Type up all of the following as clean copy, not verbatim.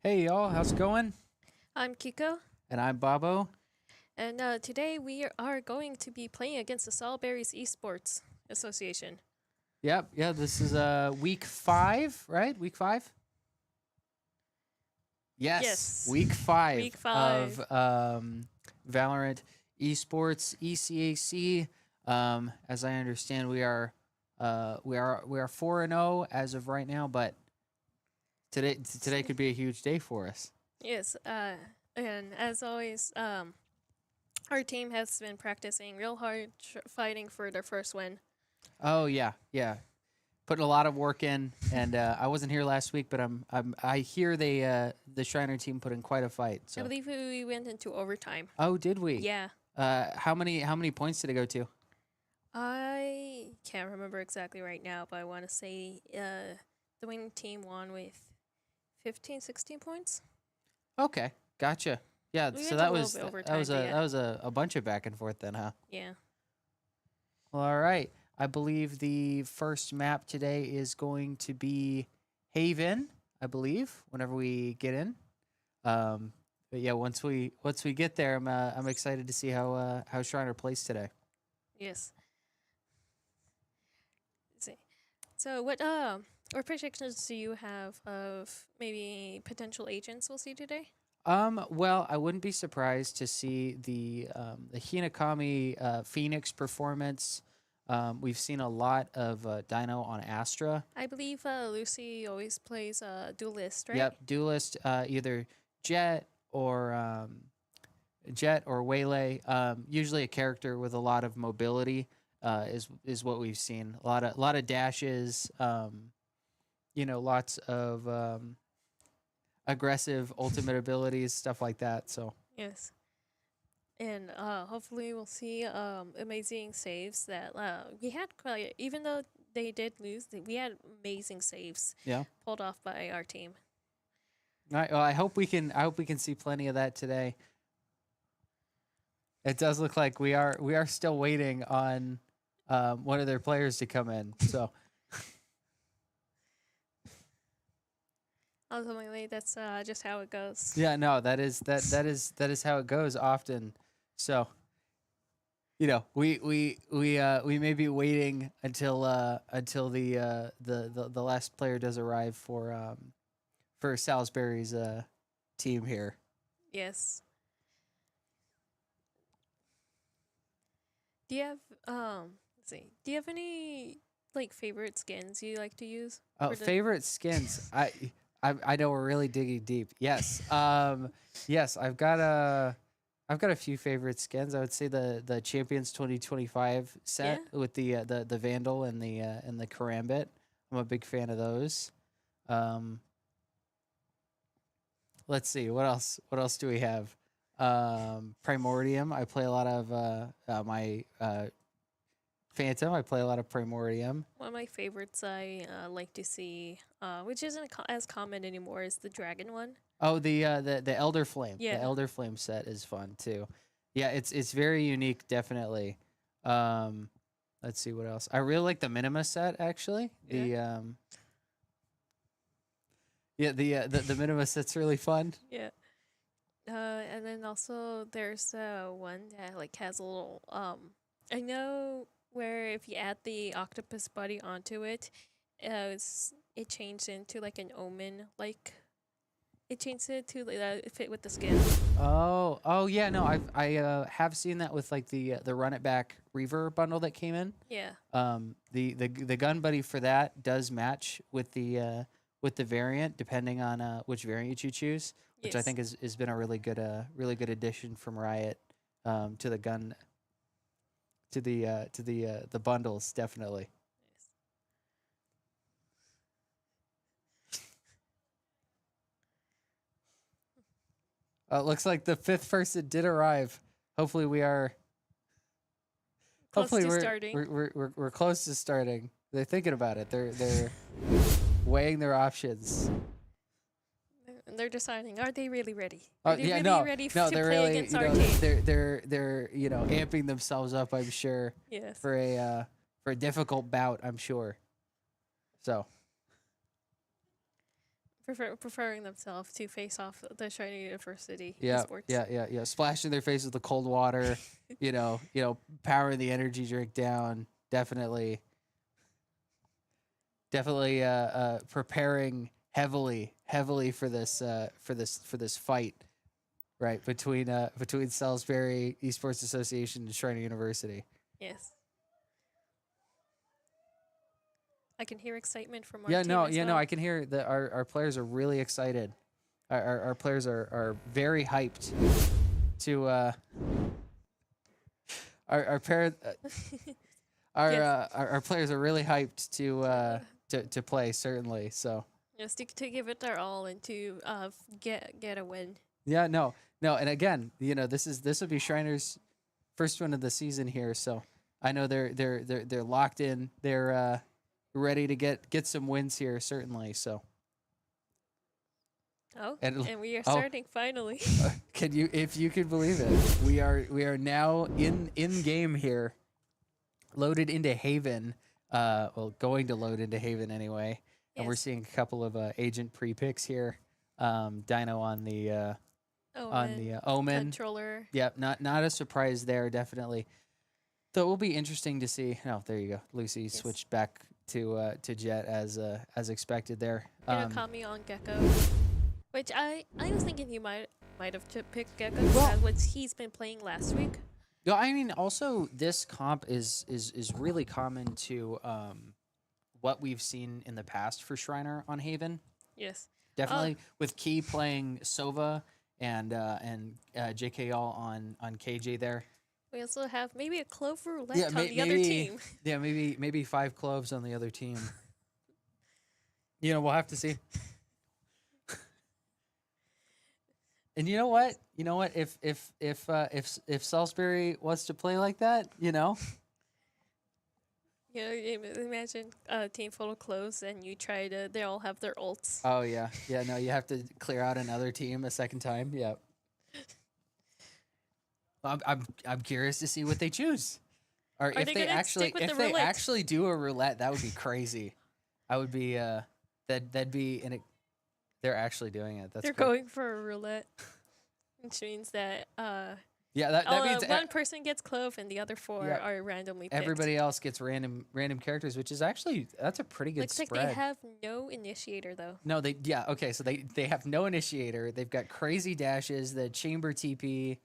Hey y'all, how's it going? I'm Kiko, And I'm Bobo. and today we are going to be playing against the Salisbury Esports Association. Yep, yeah, this is week 5, right? Week 5? Yes, Yes, week 5 week of 5. Valorant Esports ECAC. As I understand, we are 4-0 as of right now, but today could be a huge day for us. Yes, and as always, our team has been practicing real hard, fighting for their first win. Oh yeah, yeah. Putting a lot of work in, and I wasn't here last week, but I hear the Schreiner team put in quite a fight. I So, believe we went into overtime. oh, did we? Yeah, How many points did it go to? I can't remember exactly right now, but I want to say the winning team won with 15, 16 points. Okay, gotcha. Yeah, We so went a that little was bit that overtime, was but a yeah, that was a bunch of back and forth then, huh? yeah. Well, all right. I believe the first map today is going to be Haven. I believe whenever we get in. But yeah, once we get there, I'm excited to see how Schreiner plays today. Yes. See. So what predictions do you have of maybe potential agents we'll see today? Well, I wouldn't be surprised to see the Hinakami Phoenix performance. We've seen a lot of Dino on Astra. I believe Lucy always plays duelist, right? Yep, duelist, either Jet or Jet or Waylay. Usually a character with a lot of mobility is what we've seen. A lot of dashes. Lots of aggressive ultimate abilities, stuff like that. So. Yes. And hopefully we'll see amazing saves that we had quite, even though they did lose, we had amazing saves Yeah. pulled off by our team. All right. Well, I hope we can. I hope we can see plenty of that today. It does look like we are still waiting on one of their players to come in. So Ultimately, that's just how it goes. yeah, no, that is how it goes often. So we may be waiting until the last player does arrive for Salisbury's team here. Yes. Do you have let's see. Do you have any like favorite skins you like to use? Oh, For the favorite skins. I know we're really digging deep. Yes. Yes, I've got a few favorite skins. I would say the Champions 2025 set Yeah? with the Vandal and the Karambit. I'm a big fan of those. Um, let's see what else. What else do we have? Primordium. I play a lot of my Phantom. I play a lot of Primordium. One of my favorites I like to see, which isn't as common anymore, is the dragon one. Oh, the Elder Flame. The Yeah. Elder Flame set is fun too. Yeah, it's very unique, definitely. Um, let's see what else. I really like the Minima set actually. The Minima set's really fun. Yeah. And then also there's one that like has a little I know where if you add the octopus body onto it, it changed into like an omen like it changed it to fit with the skin. Oh yeah, no, I have seen that with like the Run It Back Reaver bundle that came in. Yeah. The gun buddy for that does match with the variant depending on which variant you choose, which I Yes. think has been a really good addition from Riot to the gun to the bundles definitely. Yes. It looks like the fifth person did arrive. Hopefully we are. Close Hopefully to we're, starting. we're close to starting. They're thinking about it. They're weighing their options. And they're deciding, are they really ready? Oh Are they yeah, really no, ready no, to they're play really against our team? they're amping themselves up. I'm sure Yes. for a difficult bout. I'm sure. So preferring themselves to face off the Schreiner University Yeah, Esports. yeah. Splashing their face with the cold water, powering the energy drink down. Definitely preparing heavily for this fight, right, between Salisbury Esports Association and Schreiner University. Yes. I can hear excitement from our Yeah, team no, as yeah, no, well. I can hear that our players are really excited. Our players are very hyped to our parent Yes. our players are really hyped to play, certainly. So Yes, to give it their all and to get a win. yeah, no, and again, this will be Shriner's first win of the season here. So I know they're locked in. They're ready to get some wins here, certainly. So Oh, And- and we are oh. starting finally. if you can believe it, we are now in game here, loaded into Haven. Going to load into Haven anyway. And we're Yes. seeing a couple of agent pre-picks here. Dino on the Omen. Controller. Yep, not a surprise there, definitely. Though it will be interesting to see. Oh, there you go. Lucy switched back to Jet as expected there. Kami on Gecko. Which I was thinking he might have picked Gecko Well- as what he's been playing last week. No, I mean also this comp is really common to what we've seen in the past for Schreiner on Haven. Yes. Definitely with Key playing Sova and JK all on KJ there. We also have maybe a Clover roulette on the other maybe team. yeah, maybe 5 cloves on the other team. We'll have to see. And you know what? If Salisbury wants to play like that, Imagine a team full of cloves and you try to. They all have their ults. Oh yeah. No, you have to clear out another team a second time. Yeah. I'm curious to see what they choose, or Are if they they gonna actually stick with if the they roulette? actually do a roulette. That would be crazy. I would be that'd be they're actually doing it. That's They're cool. going for a roulette, which means that Yeah, that means one person gets clove and the other four Yeah. are randomly picked. everybody else gets random characters, which is actually that's a pretty good Looks spread. like they have no initiator though. No, okay, so they have no initiator. They've got crazy dashes, the chamber TP.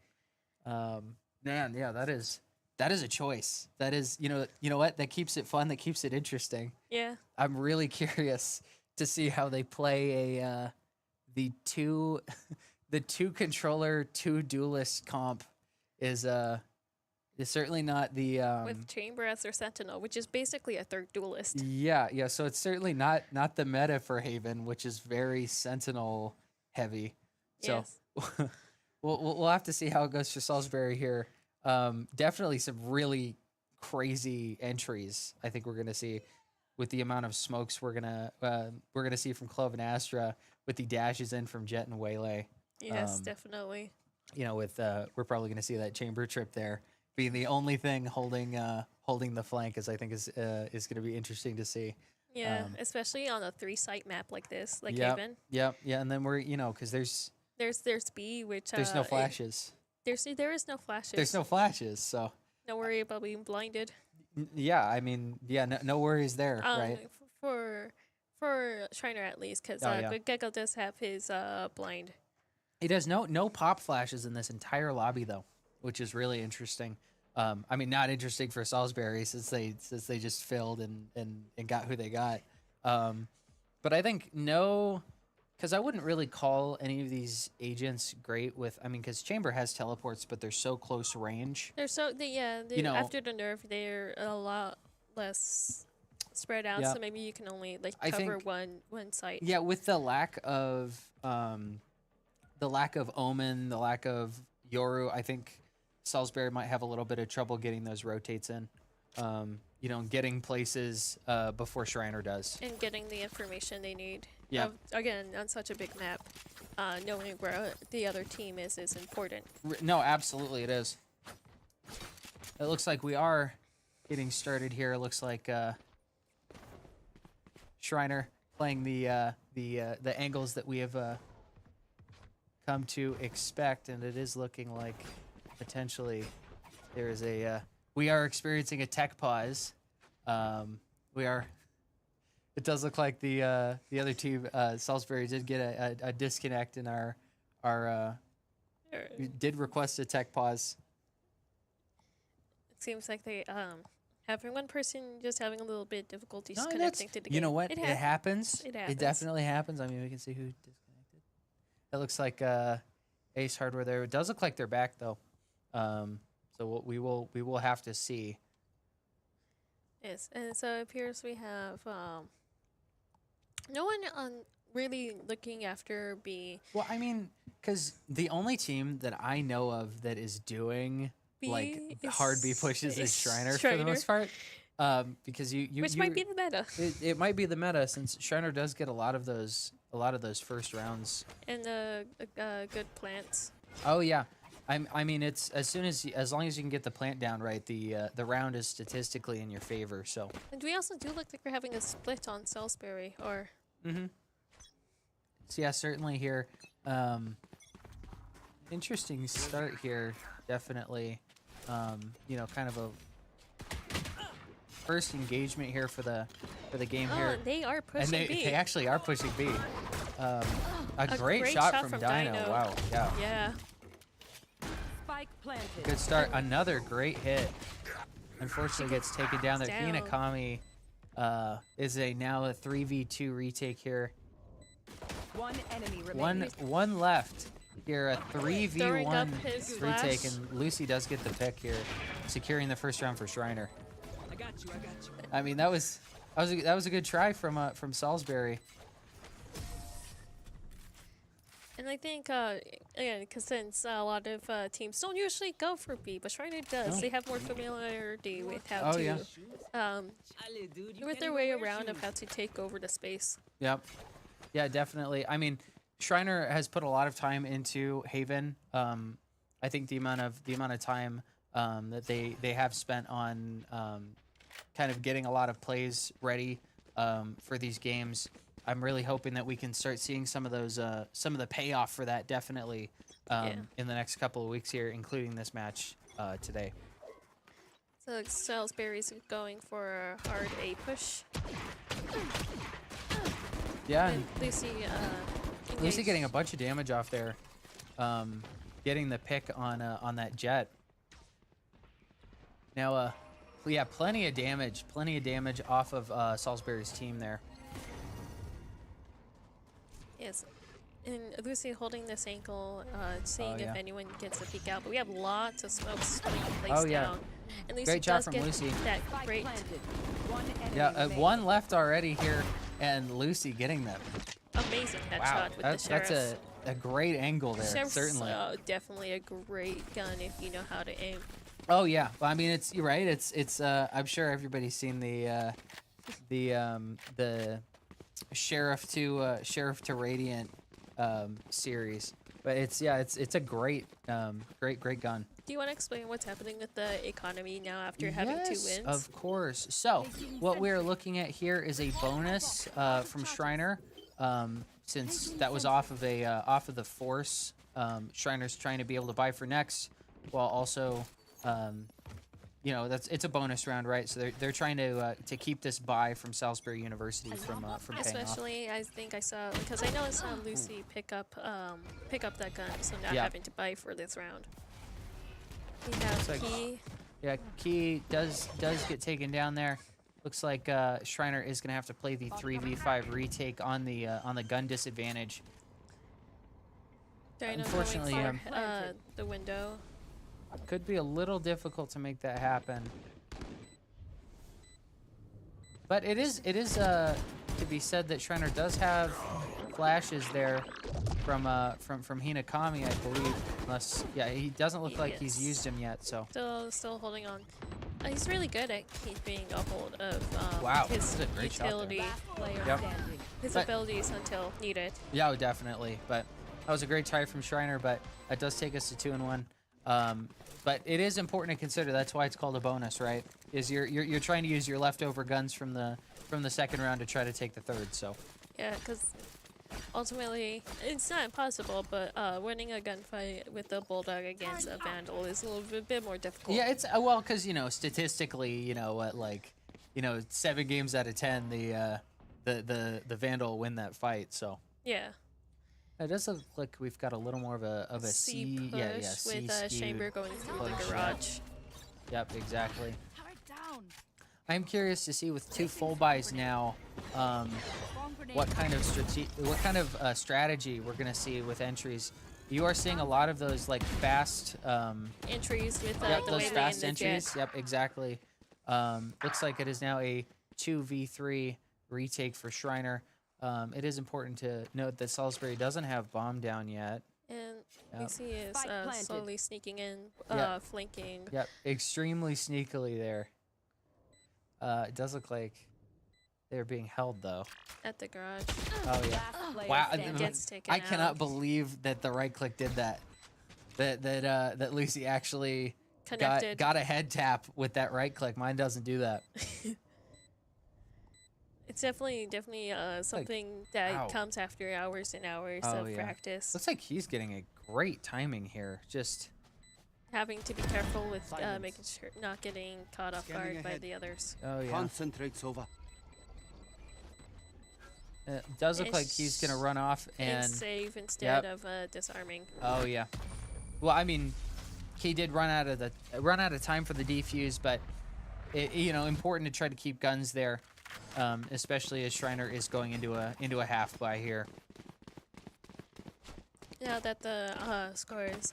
Man, yeah, that is a choice. That is, you know what? That keeps it fun, that keeps it interesting. Yeah. I'm really curious to see how they play the two controller, two duelist comp is certainly not the With Chamber as their sentinel, which is basically a third duelist. yeah, so it's certainly not the meta for Haven, which is very sentinel heavy. So Yes. we'll have to see how it goes for Salisbury here. Definitely some really crazy entries. I think we're gonna see with the amount of smokes we're gonna see from Clove and Astra, with the dashes in from Jet and Waylay. Yes, definitely. With we're probably gonna see that chamber trip there being the only thing holding the flank, as I think is gonna be interesting to see. Yeah, especially on a 3-site map like this, like Yep, Haven. yeah, and then we're because there's B, which there's no flashes. there is no flashes. There's no flashes, so Don't worry about being blinded. yeah, I mean, yeah, no worries there, right? For Schreiner at least, because yeah. Gecko does have his blind. It has no pop flashes in this entire lobby though, which is really interesting. I mean, not interesting for Salisbury since they just filled and got who they got. But I think because I wouldn't really call any of these agents great with. I mean, because Chamber has teleports, but they're so close range. They're after the nerf, they're a lot less spread out. Yeah. So maybe you can only I cover think- one site. Yeah, with the lack of Omen, the lack of Yoru, I think Salisbury might have a little bit of trouble getting those rotates in. Getting places before Schreiner does. And getting the information they need. Yeah. Again, on such a big map, knowing where the other team is important. No, absolutely it is. It looks like we are getting started here. It looks like Schreiner playing the the angles that we have come to expect, and it is looking like potentially there is a we are experiencing a tech pause. We are. It does look like the other team, Salisbury, did get a disconnect in our we did request a tech pause. It seems like they having one person just having a little bit of difficulties No, connecting to the game. you know what? It It happens. It It happens. definitely happens. I mean, we can see who disconnected. It looks like Ace Hardware there. It does look like they're back though. So we will have to see. Yes, and so it appears we have no one on really looking after B. Well, I mean, because the only team that I know of that is doing like hard B pushes is Schreiner for the most part. Because which might be the meta. It might be the meta since Schreiner does get a lot of those first rounds. And good plants. Oh yeah, I mean it's as long as you can get the plant down right, the round is statistically in your favor. So. And we also do look like we're having a split on Salisbury, or. Mm-hmm. So yeah, certainly here. Interesting start here, definitely. You know, kind of a first engagement here for the game here. Oh, they are pushing and B. they actually are pushing B. A great shot from Dino. Wow, yeah. Yeah. Spike planted. Good start. Another great hit. Unfortunately, gets taken down there. Down. Hinakami is now a 3v2 retake here. One enemy remaining. One left here. A Throwing 3v1 up his retake, flash. and Lucy does get the pick here, securing the first round for Schreiner. I got you. I mean, that was a good try from Salisbury. And I think, again, because since a lot of teams don't usually go for B, but Schreiner does. No. They have more familiarity with how Oh, to, yeah. with their way around of how to take over the space. Yep. Yeah, definitely. I mean, Schreiner has put a lot of time into Haven. I think the amount of time that they have spent on kind of getting a lot of plays ready for these games. I'm really hoping that we can start seeing some of the payoff for that definitely in the next couple of weeks here, including this match today. So Salisbury's going for a hard A push. Yeah, And Lucy, Lucy getting a bunch of damage off there, getting the pick on that jet. Now, yeah, plenty of damage off of Salisbury's team there. Yes. And Lucy holding this ankle, seeing yeah. if anyone gets a peek out. But we have lots of smoke being placed Oh, yeah. down. And Lucy Great job does from get Lucy. that Spike great. planted. One enemy Yeah, remaining. one left already here, and Lucy getting them. Amazing Wow, headshot with the Sheriff. that's a great angle there, Sheriff's, certainly. definitely a great gun if you know how to aim. Oh yeah, well, I mean you're right. It's I'm sure everybody's seen the Sheriff to Radiant series, but it's a great great gun. Do you want to explain what's happening with the economy now after having 2 Yes, wins? of course. So what we're looking at here is a bonus from Schreiner, since that was off of the force. Schreiner's trying to be able to buy for next, while also, you know, it's a bonus round, right? So they're trying to keep this buy from Salisbury University from paying off. Especially, I think I saw, because I know I saw Lucy pick up that gun, so not Yeah. having to buy for this round. We have like- Key. Yeah, Key does get taken down there. Looks like Schreiner is gonna have to play the 3v5 retake on the gun disadvantage. Dino Unfortunately, going for the window. Could be a little difficult to make that happen. But it is to be said that Schreiner does have flashes there from Hinakami, I believe. Unless, yeah, he doesn't look like he's Yes. used him yet. So Still holding on. He's really good at keeping a hold of Wow, his that's a great shot there. utility, Player Yep. standing. his But- abilities until needed. yeah, definitely. But that was a great try from Schreiner. But that does take us to 2-1. But it is important to consider. That's why it's called a bonus, right? Is you're trying to use your leftover guns from the second round to try to take the third. So Yeah, because ultimately, it's not impossible, but winning a gunfight with a bulldog against a vandal is a little bit more difficult. Yeah, it's well, because statistically, what, like, 7 games out of 10, the vandal will win that fight. So Yeah. it does look like we've got a little more of a C, push yeah, with C Chamber going through push, the yeah. garage. Yep, exactly. Turret down. I'm curious to see with 2 full buys now, what kind of strategy we're gonna see with entries. You are seeing a lot of those like fast, Entries with yep, the those Waylay fast and the entries. Jet. Yep, exactly. Looks like it is now a 2v3 retake for Schreiner. It is important to note that Salisbury doesn't have bomb down yet. And Yep. we see is Spike planted. slowly sneaking in, Yep. flanking. Yep, extremely sneakily there. It does look like they're being held though. At the garage. Oh yeah. Last player Wow, standing. Gets taken I cannot out. believe that the right click did that. That Lucy actually Connected. got a head tap with that right click. Mine doesn't do that. It's definitely something that ow. comes after hours and hours Oh, of yeah. practice. Looks like he's getting a great timing here. Just Having to be careful with Silence. making sure not getting caught off Scanning guard by ahead. the others. oh yeah. Concentrates over. It does look like he's gonna run off And and save instead Yep. of disarming. oh yeah. Well, I mean, he did run out of time for the defuse, but important to try to keep guns there, especially as Schreiner is going into a half buy here. Now that the score is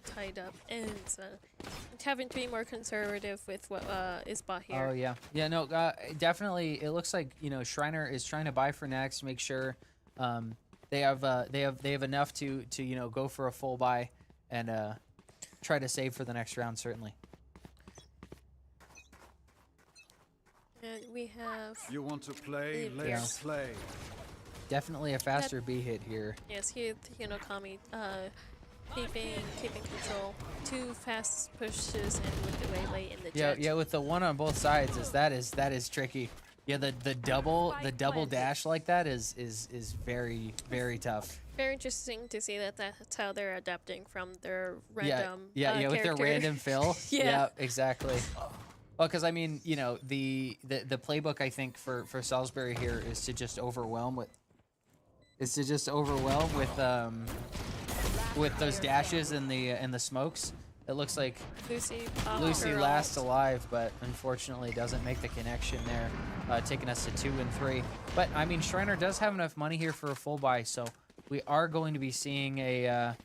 tied up, and having to be more conservative with what is bought here. Oh yeah, yeah. No, definitely. It looks like Schreiner is trying to buy for next, make sure they have enough to go for a full buy and try to save for the next round certainly. And we have You want to play? Yeah. Let's play. Definitely a faster B hit here. yes here Kami keeping control. 2 fast pushes and with the Waylay in the Yeah, Jet. yeah. With the one on both sides, that is tricky. Yeah, the double planted. dash like that is very very tough. Very interesting to see that that's how they're adapting from their random yeah, with their character. random fill. Yeah. Exactly. Well, because I mean, the playbook I think for Salisbury here is to just overwhelm with those dashes and the smokes. It looks like Lucy popped Lucy her last ult. alive, but unfortunately doesn't make the connection there, taking us to 2 and 3. But I mean, Schreiner does have enough money here for a full buy, so we are going to be seeing a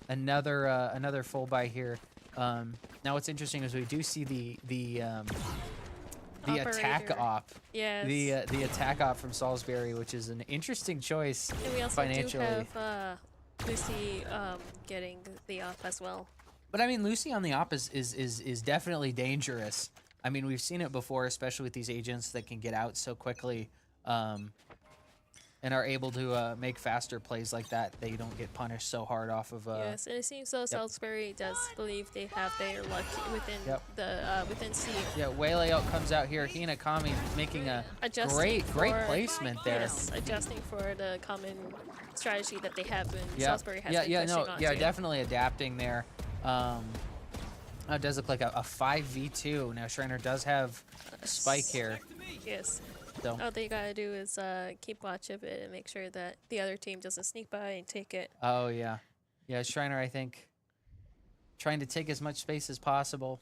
another full buy here. Now what's interesting is we do see the attack Operator. op, Yes. the attack op from Salisbury, which is an interesting choice And we also financially. do have Lucy getting the op as well. But I mean, Lucy on the op is definitely dangerous. I mean, we've seen it before, especially with these agents that can get out so quickly, and are able to make faster plays like that. They don't get punished so hard off of. Yes, and it seems so. Salisbury does believe they have their luck within Yep. within C. Yeah, Waylay out comes out here. Hina Kami making a Adjusting great for- placement there. Yes, adjusting for the common strategy that they have and Yeah, Salisbury has been yeah, pushing no, on yeah, to. definitely adapting there. It does look like a 5v2. Now Schreiner does have a spike here. Yes. So All they gotta do is keep watch of it and make sure that the other team doesn't sneak by and take it. oh yeah, Schreiner I think trying to take as much space as possible.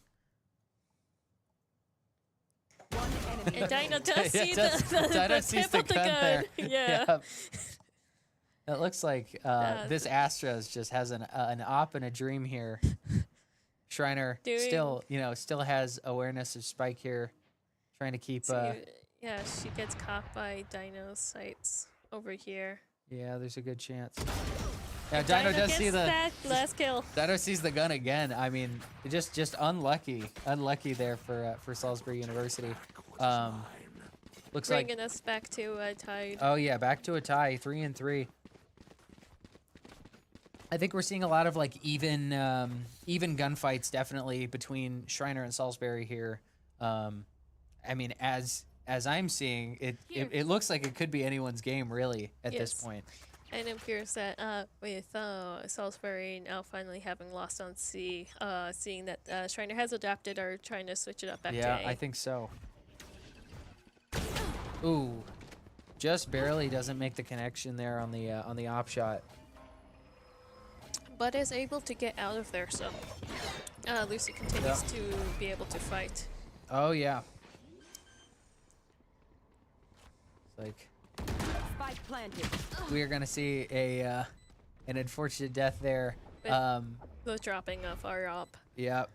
One enemy. And Dino does Yeah, see does- the Dino sees tip the of the gun gun. there. Yeah. Yep. It looks like this the- Astros just has an op and a dream here. Schreiner still has awareness of spike here, trying to keep. Yeah, she gets caught by Dino's sights over here. Yeah, there's a good chance. Yeah, And Dino does see gets the. that last kill. Dino sees the gun again. I mean, just unlucky there for Salisbury University. Looks like. Bringing us back to a tied. Oh yeah, back to a tie, 3 and 3. I think we're seeing a lot of like even gunfights definitely between Schreiner and Salisbury here. I mean, as I'm seeing it looks like it could be anyone's game really at this Yes. point. And it appears that with Salisbury now finally having lost on C, seeing that Schreiner has adapted, are trying to switch it up back to Yeah, A. I think so. Ooh, just barely doesn't make the connection there on the op shot. But is able to get out of there, so Lucy continues to be able to fight. Oh yeah. It's like Spike planted. we are gonna see an unfortunate death there. With the dropping of our op. Yeah,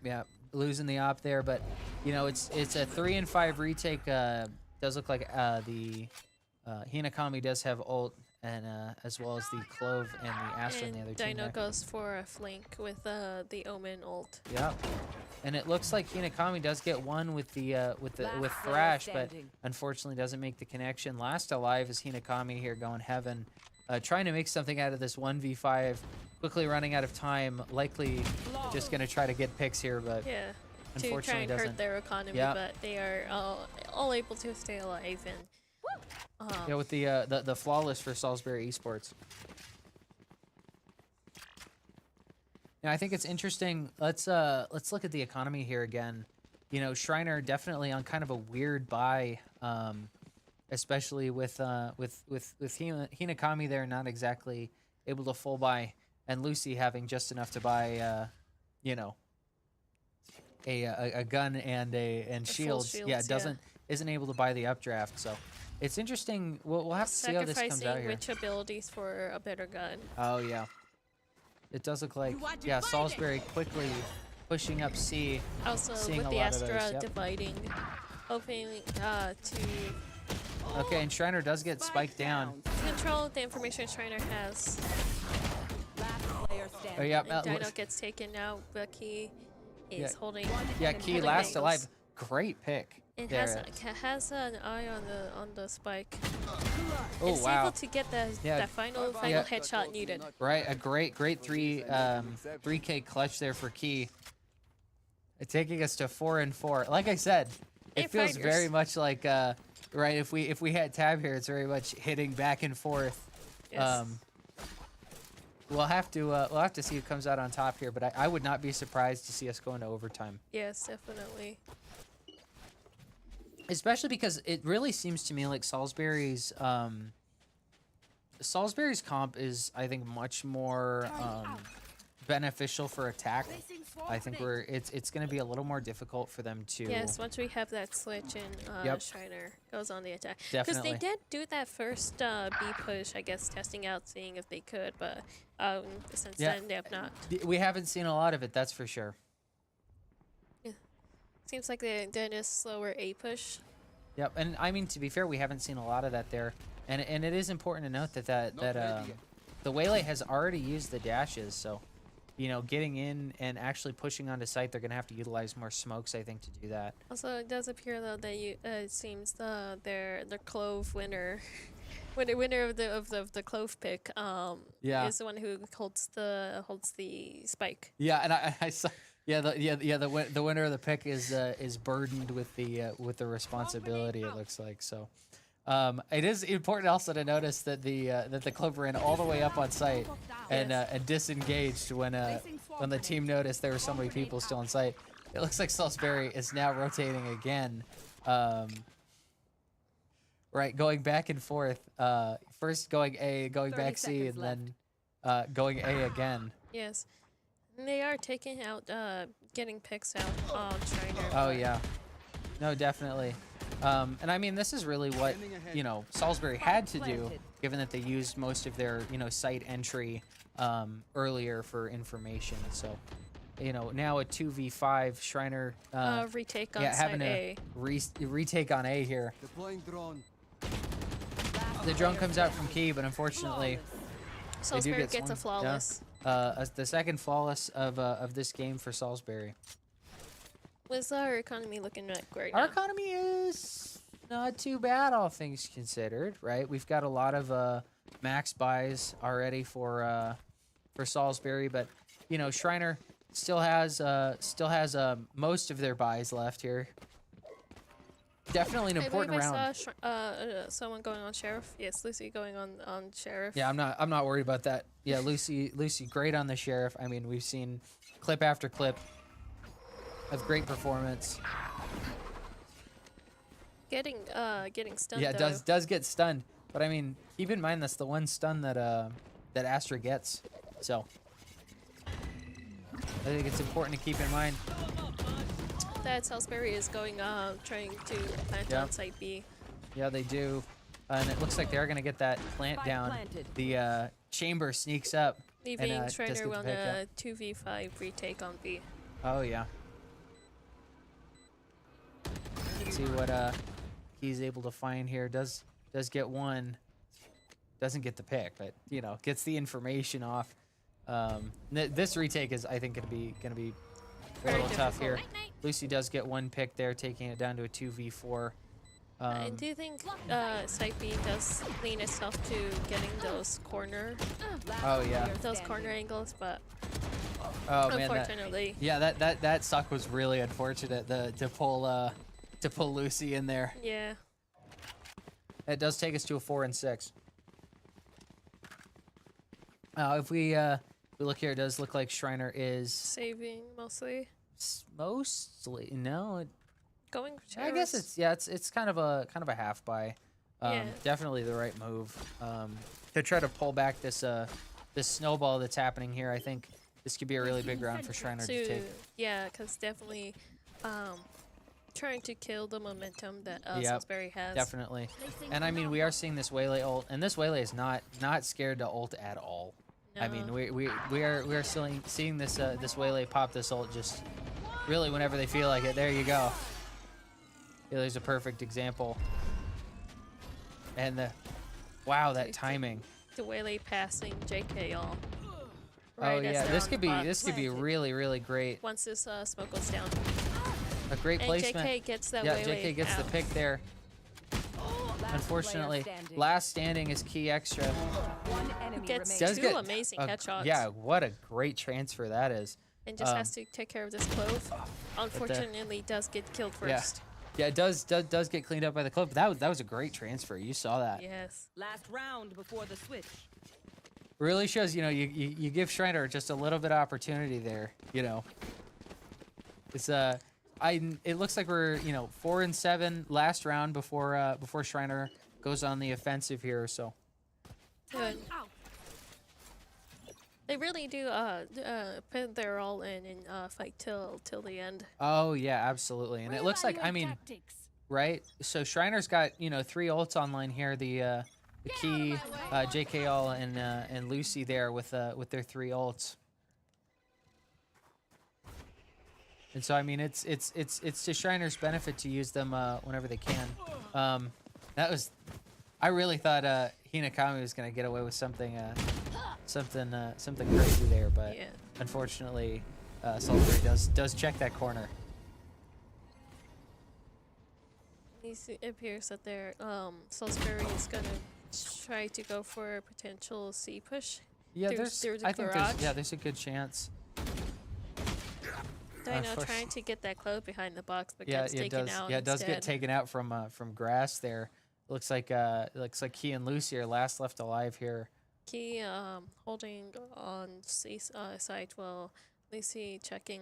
losing the op there, but you know it's a 3 and 5 retake. Does look like the Hinakami does have ult, and as well as the Clove and the Astra and the other team Dino there. goes for a flank with the Omen ult. Yeah, and it looks like Hinakami does get one with the with Last player Thrash, but standing. unfortunately doesn't make the connection. Last alive is Hinakami here going heaven, trying to make something out of this 1v5. Quickly running out of time, likely just gonna try to get picks here, but Yeah. To try unfortunately and doesn't. hurt their economy, Yep. but they are all able to stay alive and Yeah, with the flawless for Salisbury Esports. Yeah, I think it's interesting. Let's look at the economy here again. You know, Schreiner definitely on kind of a weird buy, especially with Hinakami there not exactly able to full buy, and Lucy having just enough to buy, you know, a gun and shields. Yeah, shields, isn't able to buy the updraft. So it's interesting. We'll have to see how this comes out sacrificing here. which abilities for a better gun. Oh yeah, it does look like yeah. Salisbury quickly pushing up C. Also Seeing with a the lot of those, Astra yep. dividing, hoping to Okay, and Schreiner does get spiked down. control the information Schreiner has. Last player standing. Oh yeah, And Dino gets taken out, but Key is Yeah. holding. yeah. Key holding last angles. alive. Great pick. It there. has an eye on the spike. Oh It's wow. able to get Yeah. that final Yeah. headshot needed. Right, a great 3K clutch there for Key. Taking us to 4 and 4. Like I said, it Eight feels fighters. very much like right. If we had tab here, it's very much hitting back and forth. Yes. We'll have to see who comes out on top here, but I would not be surprised to see us go into overtime. Yes, definitely. Especially because it really seems to me like Salisbury's comp is, I think, much more beneficial for attack. I think it's going to be a little more difficult for them to. Yes, once we have that switch and Yep. Schreiner goes on the attack. Because Definitely. they did do that first B push, I guess, testing out, seeing if they could, but since Yeah. then they have not. We haven't seen a lot of it, that's for sure. Seems like they did a slower A push. Yep, and I mean, to be fair, we haven't seen a lot of that there, and it is important to note that the Waylay has already used the dashes, so you know, getting in and actually pushing onto site, they're gonna have to utilize more smokes, I think, to do that. Also, it does appear though that it seems their Clove winner, winner of the Clove pick, Yeah. is the one who holds the spike. Yeah, and I saw. Yeah, the winner of the pick is burdened with the responsibility. It looks like so. It is important also to notice that the Clove ran all the way up on site and disengaged when the team noticed there were so many people still on site. It looks like Salisbury is now rotating again. Right, going back and forth. First going A, going 30 back C, and seconds then going A again. Yes, and they are taking out, getting picks out on Schreiner. Oh yeah, no, definitely. And I mean, this is really what Salisbury had to do, given that they used most of their site entry earlier for information. So, now a 2v5 Schreiner. Retake on Yeah, side having A. a retake on A here. Deploying drone. The drone comes out from Key, but unfortunately, Salisbury get gets a swung. Yeah. flawless. the second flawless of this game for Salisbury. What's our economy looking like right Our now? economy is not too bad, all things considered, right? We've got a lot of max buys already for Salisbury, but Schreiner still has most of their buys left here. definitely an I believe important I round. saw someone going on sheriff. Yes, Lucy going on sheriff. Yeah, I'm not worried about that. Yeah, Lucy great on the sheriff. I mean, we've seen clip after clip of great performance. Getting stunned. Yeah, though. does get stunned, but I mean, keep in mind that's the one stun that that Astra gets. So I think it's important to keep in mind. That Salisbury is going trying to plant Yeah. on site B. Yeah, they do, and it looks like they're gonna get that plant Spike down. planted. The chamber sneaks up. Leaving just Schreiner get the on pick up. a 2v5 retake on B. Oh yeah. Let's see what he's able to find here. Does get one. Doesn't get the pick, but you know, gets the information off. This retake is, I think, gonna be a Very little tough here. difficult. Lucy does get one pick there, taking it down to a 2v4. I do think site B does lean itself to getting those corner Oh yeah. those corner angles, but Oh man, unfortunately, that suck was really unfortunate. To pull Lucy in there. yeah. It does take us to a 4 and 6. If we look here, it does look like Schreiner is Saving mostly. mostly no. Going I guess it's kind of a half buy. Yeah. Definitely the right move. To try to pull back this snowball that's happening here. I think this could be a really big round for Schreiner to take. Yeah, because definitely trying to kill the momentum that Yep, Salisbury has. Definitely. And I mean, we are seeing this Waylay ult, and this Waylay is not scared to ult at all. I mean, No. we are still seeing this this Waylay pop this ult just really whenever they feel like it. There you go. Yeah, there's a perfect example. And wow, that timing. The Waylay passing JK all. Oh right as yeah, they're this on could the be box. really great. Once this smoke goes down. A great And placement. JK gets that Yeah, Waylay JK gets the out. pick there. Last Unfortunately, player standing. last standing is key extra. One enemy Gets remains. Does two get amazing a- headshots. Yeah, what a great transfer that is. And just has to take care of this clove. Unfortunately, does get killed Yeah. first. Yeah, it does get cleaned up by the club. But that was a great transfer. You saw that. Yes. Last round before the switch. Really shows, you know, you give Schreiner just a little bit of opportunity there, you know. It's it looks like we're, you know, 4 and 7 last round before Schreiner goes on the offensive here, so. Good. They really do put their all in and fight till the end. Oh yeah, absolutely. And it looks like, I mean, right? So Schreiner's got, you know, 3 ults online here, the Key, JKL and Lucy there with their 3 ults. And so I mean, it's to Schreiner's benefit to use them whenever they can. I really thought Hinakami was gonna get away with something crazy there, but Yeah. unfortunately, Salisbury does check that corner. It appears that their Salisbury is gonna try to go for a potential C push. Yeah, Through the I think garage. there's a good chance. Dino for- trying to get that clove behind the box, but Yeah, gets it taken does. out Yeah, it does get instead. taken out from grass there. Looks like Key and Lucy are last left alive here. Key holding on C side while Lucy checking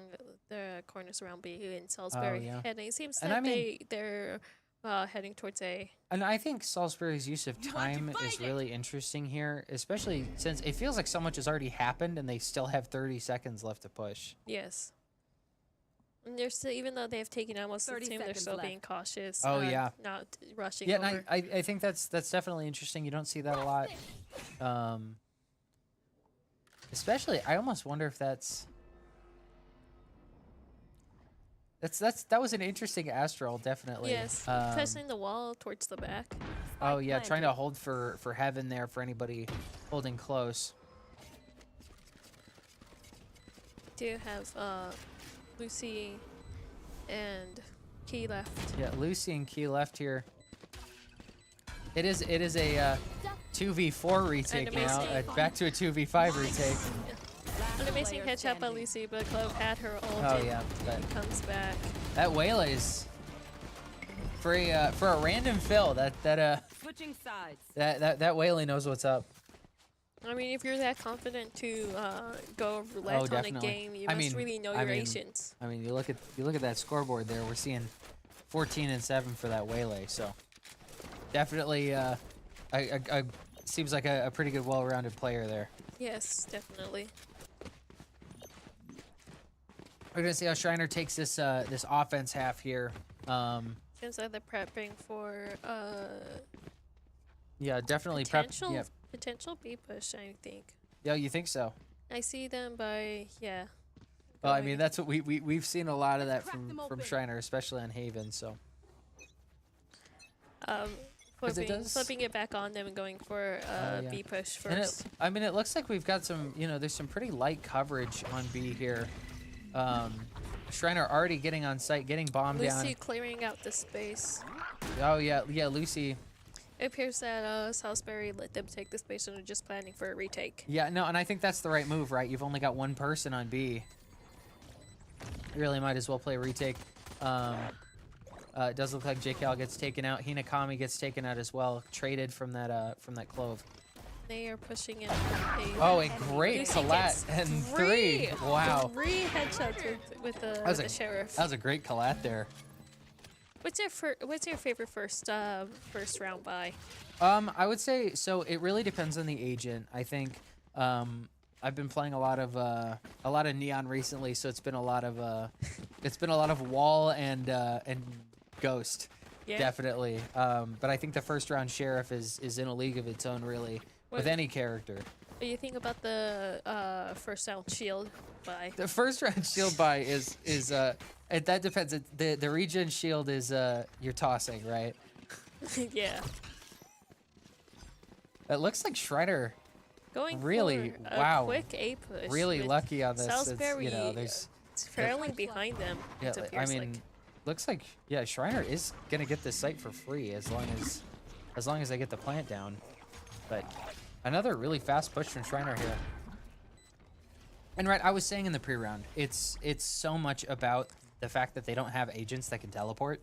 the corners around B and Salisbury yeah. heading. It seems And that I mean- they're heading towards A. And I think Salisbury's use of time is really interesting here, especially since it feels like so much has already happened and they still have 30 seconds left to push. Yes. And they're still, even though they have taken out most of the 30 team, they're seconds still left. being cautious. Oh, yeah. Not rushing Yeah, over. and I think that's definitely interesting. You don't see that a lot. Especially, I almost wonder if that was an interesting astral, definitely. Yes, pressing the wall towards the back. Oh yeah, planted. trying to hold for heaven there for anybody holding close. Do have Lucy and Key left. Yeah, Lucy and Key left here. It is a 2v4 retake now. amazing- Back to a 2v5 retake. An amazing player headshot by standing. Lucy, but Clove had her ult Oh and yeah, but comes back. that Waylay's for a random fill, Switching sides. that Whaley knows what's up. I mean, if you're that confident to go roulette on a definitely. game, you I must mean- really know I your mean- Asians. I mean, you look at that scoreboard there. We're seeing 14 and 7 for that Whaley. So definitely, seems like a pretty good, well-rounded player there. Yes, definitely. We're gonna see how Schreiner takes this this offense half here. Seems like they're prepping for Yeah, definitely potential Yeah, potential B push. I think. yeah, you think so? I see them by Well, I going- mean, that's what we've seen a lot of that Crack them from open. Schreiner, especially on Haven. So 'Cause it flipping, does- flipping it back on them and going for yeah. B push and first. I mean, it looks like we've got some, there's some pretty light coverage on B here. Schreiner already getting on site, getting bombed Lucy clearing out the space. down. Oh yeah, Lucy. It appears that Salisbury let them take the space and are just planning for a retake. Yeah, no, and I think that's the right move, right? You've only got one person on B. You really might as well play a retake. It does look like JKL gets taken out. Hinakami gets taken out as well, traded from that clove. They are pushing in. Oh, a great Lucy collat gets and three. Wow, 3 headshots with the, was with a- the sheriff. that was a great collat there. What's your favorite first round buy? I would say so. It really depends on the agent. I think I've been playing a lot of Neon recently, so it's been a lot of Wall and Ghost, Yeah. definitely. But I think the first round Sheriff is in a league of its own, really, with What- any character. What do you think about the first round shield buy? The first round shield buy is that depends. The regen shield is you're tossing, right? Yeah. It looks like Schreiner Going Really? for a Wow. quick A push. really with lucky on this. Salisbury, There's it's fairly behind them. yeah. it I appears mean, like. looks like Schreiner is gonna get this site for free as long as they get the plant down. But another really fast push from Schreiner here. And right, I was saying in the pre-round, it's so much about the fact that they don't have agents that can teleport.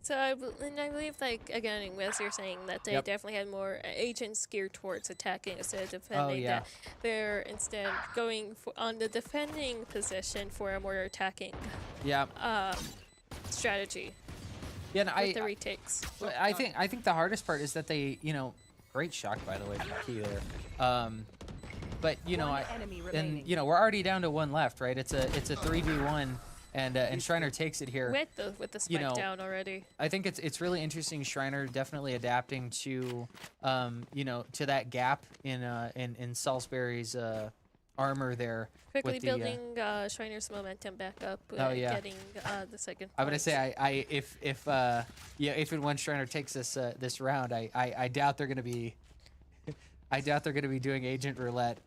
So I believe, like, again, as you're saying, that they Yep. definitely had more agents geared towards attacking instead of defending. yeah. That they're instead going on the defending position for a more attacking Yeah, strategy yeah. And with the retakes. I think the hardest part is that they, great shock by the way from Key there. But One enemy remaining. we're already down to one left, right? It's a 3v1, and Schreiner takes it here. With the spike down already. I think it's really interesting. Schreiner definitely adapting to to that gap in Salisbury's armor there. Quickly with the, building Schreiner's momentum back up. Oh, yeah. Getting the second. I'm gonna point. say if and when Schreiner takes this round, I doubt they're gonna be doing agent roulette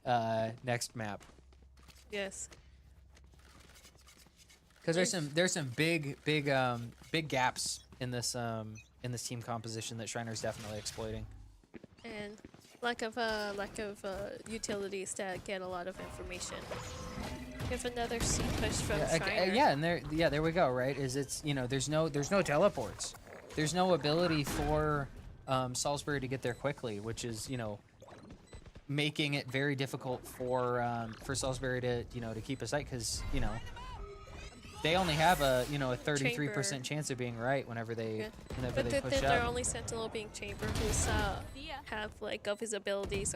next map. Yes. Because there's some big gaps in this team composition that Schreiner's definitely exploiting. And lack of utilities that get a lot of information. We have another C push from Schreiner. Yeah, and there we go. Right? It's there's no teleports. There's no ability for Salisbury to get there quickly, which is making it very difficult for Salisbury to to keep a site because they only have a 33% chance of being right whenever they But they push then their up. only sentinel being Chamber, who's half of his abilities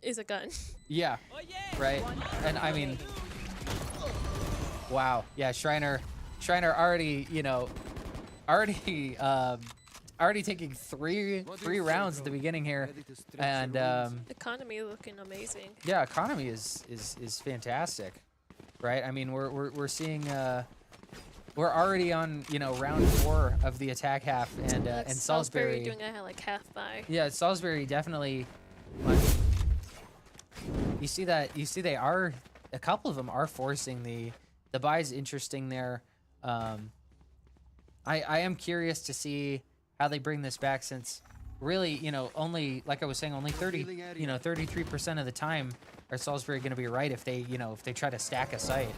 is a gun. Yeah, right. And I mean, wow. Yeah, Schreiner already already taking three rounds at the beginning here, and Economy looking amazing. yeah, economy is fantastic, right? I mean, we're seeing we're already on round 4 of the attack half, and Salisbury doing a half buy. yeah, Salisbury definitely. You see they are a couple of them are forcing the buy is interesting there. I am curious to see how they bring this back since really, only like I was saying, only 33% of the time are Salisbury going to be right if they try to stack a site.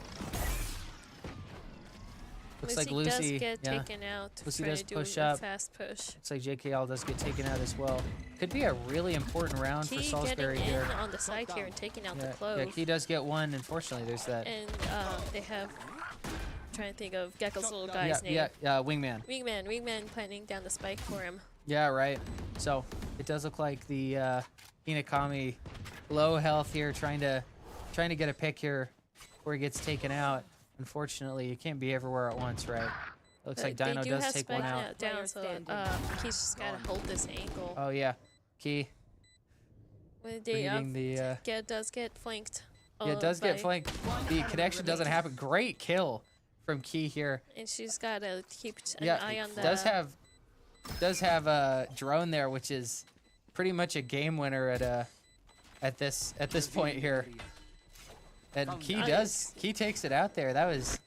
Looks like Lucy does Lucy, get yeah. taken out. Lucy trying does to do push a up. fast push. Looks like JKL does get taken out as well. Could be a really important round for Key Salisbury getting here. in on the side here and taking out the clove. Yeah, Key does get one. Unfortunately, there's that. And they have. I'm trying to think of Gecko's little guy's name. Yeah, Wingman. Wingman planting down the spike for him. Yeah, right. So it does look like the Hinakami low health here, trying to get a pick here where he gets taken out. Unfortunately, you can't be everywhere at once, right? It looks like Dino does take one out. Down, so Key's just gotta hold this angle. Oh yeah, Key. When they Reading the does get flanked. yeah, it does get flanked. The connection doesn't happen. Great kill from Key here. And she's gotta keep an eye on the. Does have a drone there, which is pretty much a game winner at this point here. And Key takes it out there. That was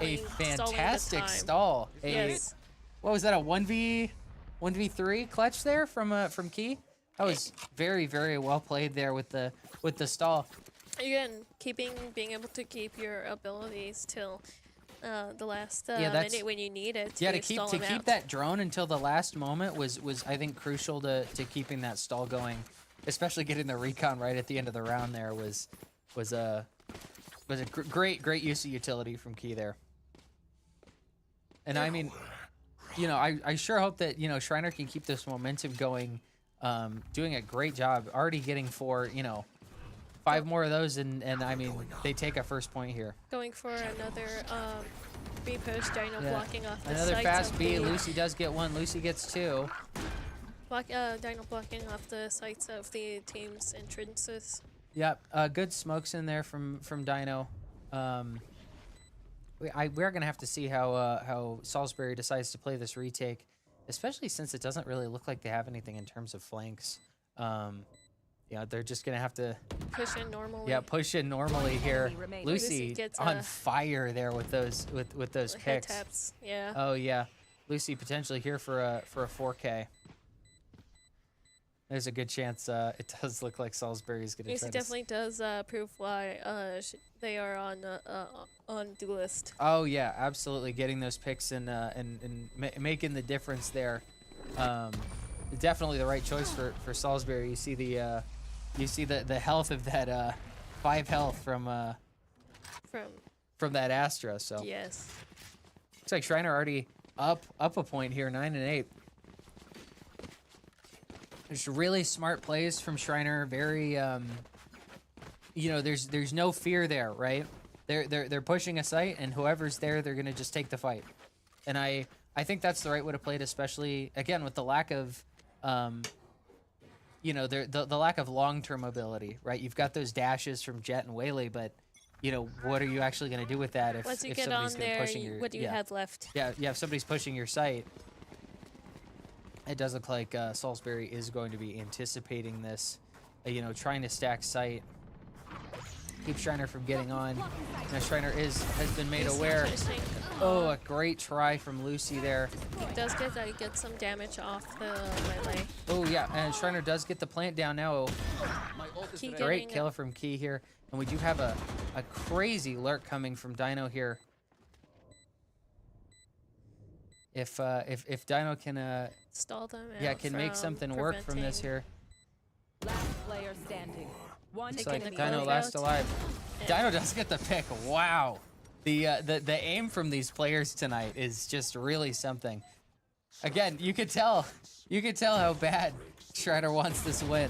a fantastic stall. Yes. What was that? A 1v3 clutch there from Key? That was very, very well played there with the stall. Again, being able to keep your abilities till the last minute when you need it. Yeah, to keep that drone until the last moment was I think crucial to keeping that stall going, especially getting the recon right at the end of the round there was a great use of utility from Key there. And I mean, you know, I sure hope that, you know, Schreiner can keep this momentum going, doing a great job, already getting 4, you know, 5 more of those, and I mean, they take a first point here. Going for another B push, Dino blocking off the another fast B. Lucy does get 1. Lucy gets 2. Dino blocking off the sights of the team's entrances. Yep, good smokes in there from Dino. We're gonna have to see how Salisbury decides to play this retake, especially since it doesn't really look like they have anything in terms of flanks. Yeah, they're just gonna have to push in normally. Yeah, push in normally here. Lucy gets on fire there with those picks. Taps. Yeah. Oh yeah, Lucy potentially here for a 4K. There's a good chance it does look like Salisbury's gonna. Lucy definitely does prove why they are on Duelist. Oh yeah, absolutely, getting those picks and making the difference there. Definitely the right choice for Salisbury. You see the health of that 5 health from that Astra. So yes, looks like Schreiner already up a point here, 9 and 8. There's really smart plays from Schreiner. Very you know, there's no fear there, right? They're pushing a site, and whoever's there, they're gonna just take the fight. And I think that's the right way to play it, especially again with the lack of you know, the lack of long-term mobility, right? You've got those dashes from Jet and Whaley, but you know, what are you actually going to do with that if once you if get somebody's on gonna there, pushing your, what do you have left? Yeah, if somebody's pushing your site, it does look like Salisbury is going to be anticipating this, you know, trying to stack site, keep Schreiner from getting on. Now Schreiner has been made aware. Oh, a great try from Lucy there. He does get some damage off the melee. Oh yeah, and Schreiner does get the plant down now. Great kill from Key here, and we do have a crazy lurk coming from Dino here. If Dino can stall them out, yeah, can make something work from this here. Last player standing. Looks like Dino last alive. Dino does get the pick. Wow. The aim from these players tonight is just really something. Again, you could tell how bad Schreiner wants this win.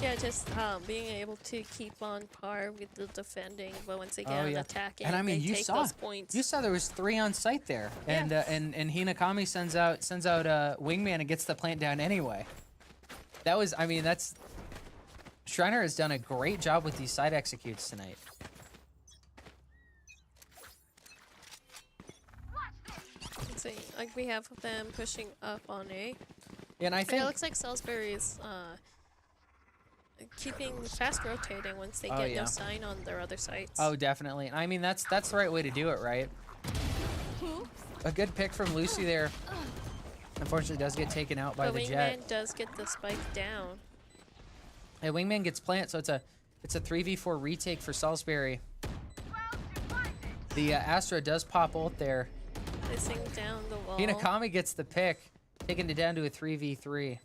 Yeah, just being able to keep on par with the defending, but once they get on attacking, and I mean, they take those points. You saw there was 3 on site there, and and Hinakami sends out Wingman and gets the plant down anyway. That was, I mean, that's Schreiner has done a great job with these side executes tonight. Let's see, like we have them pushing up on A. Yeah, and I think it looks like Salisbury is keeping fast rotating once they get no sign on their other sites. Oh, definitely. I mean, that's the right way to do it, right? A good pick from Lucy there. Unfortunately, does get taken out by the Jet. Wingman does get the spike down. Yeah, Wingman gets plant, so it's a 3v4 retake for Salisbury. The Astra does pop ult there. Missing down the wall. Hinakami gets the pick, taking it down to a 3v3.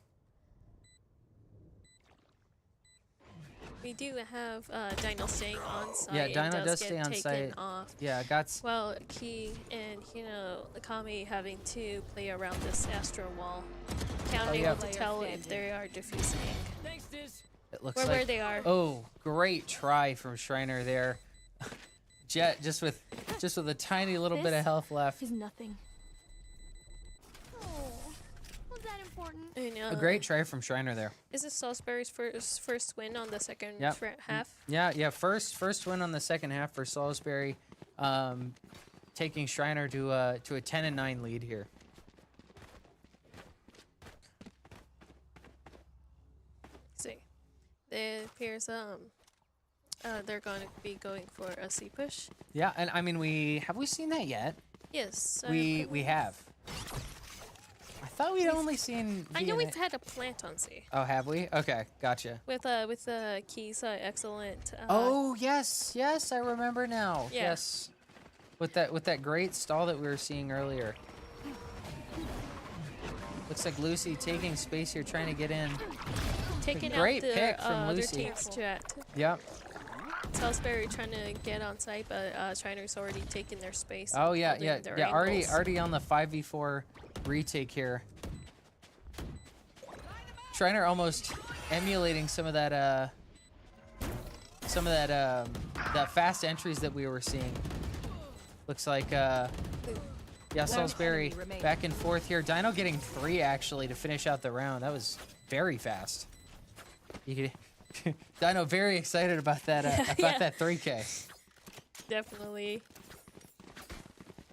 We do have Dino staying on site. Yeah, and Dino does stay on get site. taken off. Yeah, got. Well, Key and Kami having to play around this Astra wall, counting yeah. to tell if they are defusing. It looks Or like. where they are. Oh, great try from Schreiner there. Jet just with a tiny little bit of This health left. is nothing. Oh, was that important? And, A great try from Schreiner there. Is this Salisbury's first win on the second Yep. half? Yeah. First win on the second half for Salisbury, taking Schreiner to a 10-9 lead here. See, it appears they're going to be going for a C push. Yeah, and I mean have we seen that yet? Yes, We have. I thought we'd only seen. I know DNA. we've had a plant on C Oh, have we? Okay, gotcha. with Key's excellent. Oh yes, I remember now. Yeah. Yes, with that great stall that we were seeing earlier. Looks like Lucy taking space here, trying to get in. taking great out the pick from other Lucy. team's jet. Yep. Salisbury trying to get on site, but Schreiner's already taken their space. Oh yeah, holding yeah, their yeah. angles. Already on the 5v4 retake here. Schreiner almost emulating some of that fast entries that we were seeing. Looks like yeah, Salisbury enemy remaining. back and forth here. Dino getting 3 actually to finish out the round. That was very fast. You could Dino very excited about that Yeah. that 3K. Definitely.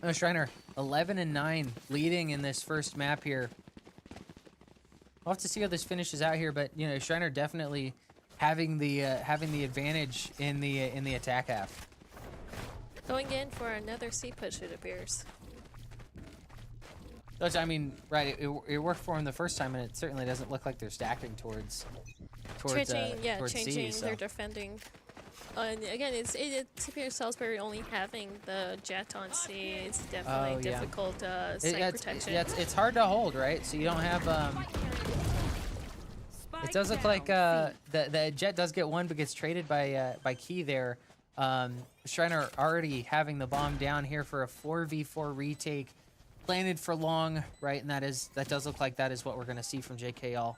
Oh, Schreiner 11-9 leading in this first map here. We'll have to see how this finishes out here, but you know, Schreiner definitely having the advantage in the attack half. Going in for another C push, it appears. Which, I mean, right, it worked for him the first time, and it certainly doesn't look like they're stacking towards Changing C, so. their defending. And again, it appears Salisbury only having the jet on C. It's definitely Oh, yeah. difficult site protection. It's hard to hold, right? So you don't have It does look like the jet does get one, but gets traded by Key there. Schreiner already having the bomb down here for a 4v4 retake, planted for long, right? And that does look like that is what we're gonna see from JKL.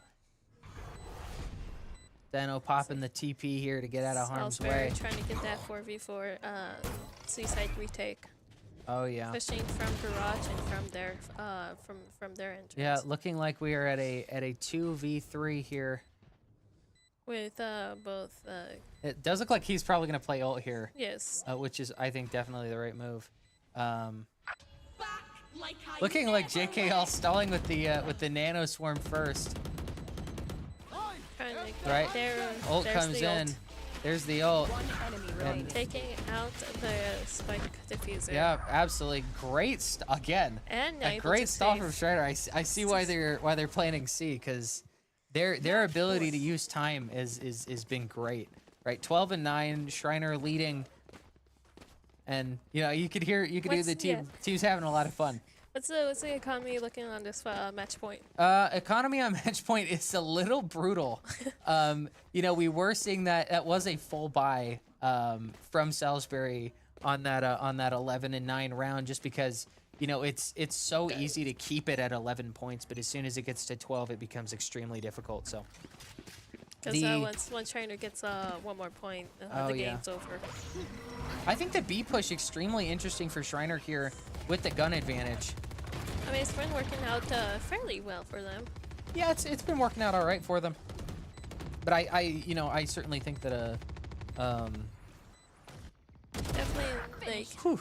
Dano popping the TP here to get out of harm's Salisbury way. trying to get that 4v4 C-side retake. Oh yeah. Pushing from garage and from their entrance. Yeah, looking like we are at a 2v3 here. With both It does look like he's probably gonna play ult here, yes. which is I think definitely the right move. Looking like JKL stalling with the nano swarm first. Trying to get Right. Ult there's comes the in. ult. There's the ult. One enemy remaining. Taking out the spike diffuser. Yeah, absolutely great. Again, And a able great to stall save. from Schreiner. I see why they're planning C, because their ability to use time is been great. Right, 12-9. Schreiner leading, and you know you could hear the team's having a lot of fun. What's the economy looking on this match point? Economy on match point is a little brutal. You know, we were seeing that was a full buy from Salisbury on that 11-9 round, just because you know it's so easy to keep it at 11 points, but as soon as it gets to 12, it becomes extremely difficult. So Because once Schreiner gets one more point, the game's over. I think the B push extremely interesting for Schreiner here with the gun advantage. I mean, it's been working out fairly well for them. Yeah, it's been working out all right for them. But I certainly think that Definitely, like, whew,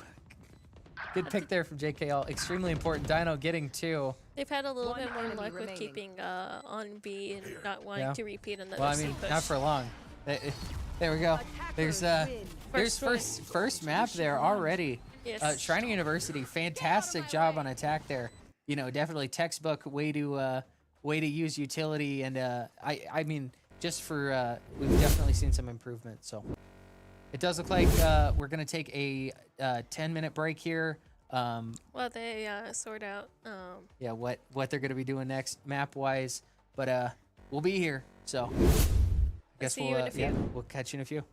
good pick there from JKL. Extremely important. Dino getting 2. they've had a little One bit more enemy luck with remaining. keeping on B and not wanting Yeah. to repeat another Well, I C mean, push. not for long. There we go. There's first map there already. Yes. Schreiner University, fantastic job on attack there. You know, definitely textbook way to use utility, and I mean, just for we've definitely seen some improvement. So it does look like we're gonna take a 10-minute break here. Well, they sort out. Yeah, what they're gonna be doing next map wise, but we'll be here. So I guess see you in a few. yeah, we'll catch you in a few.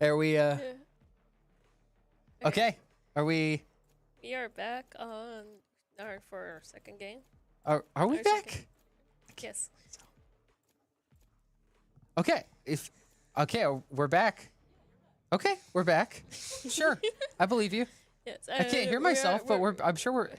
Are we? Yeah. Okay. Are we? We are back on for our second game. Are we Our back? second- Yes. Okay. We're back. Okay, we're back. Sure, I believe you. Yes. I can't hear myself, but I'm sure we're.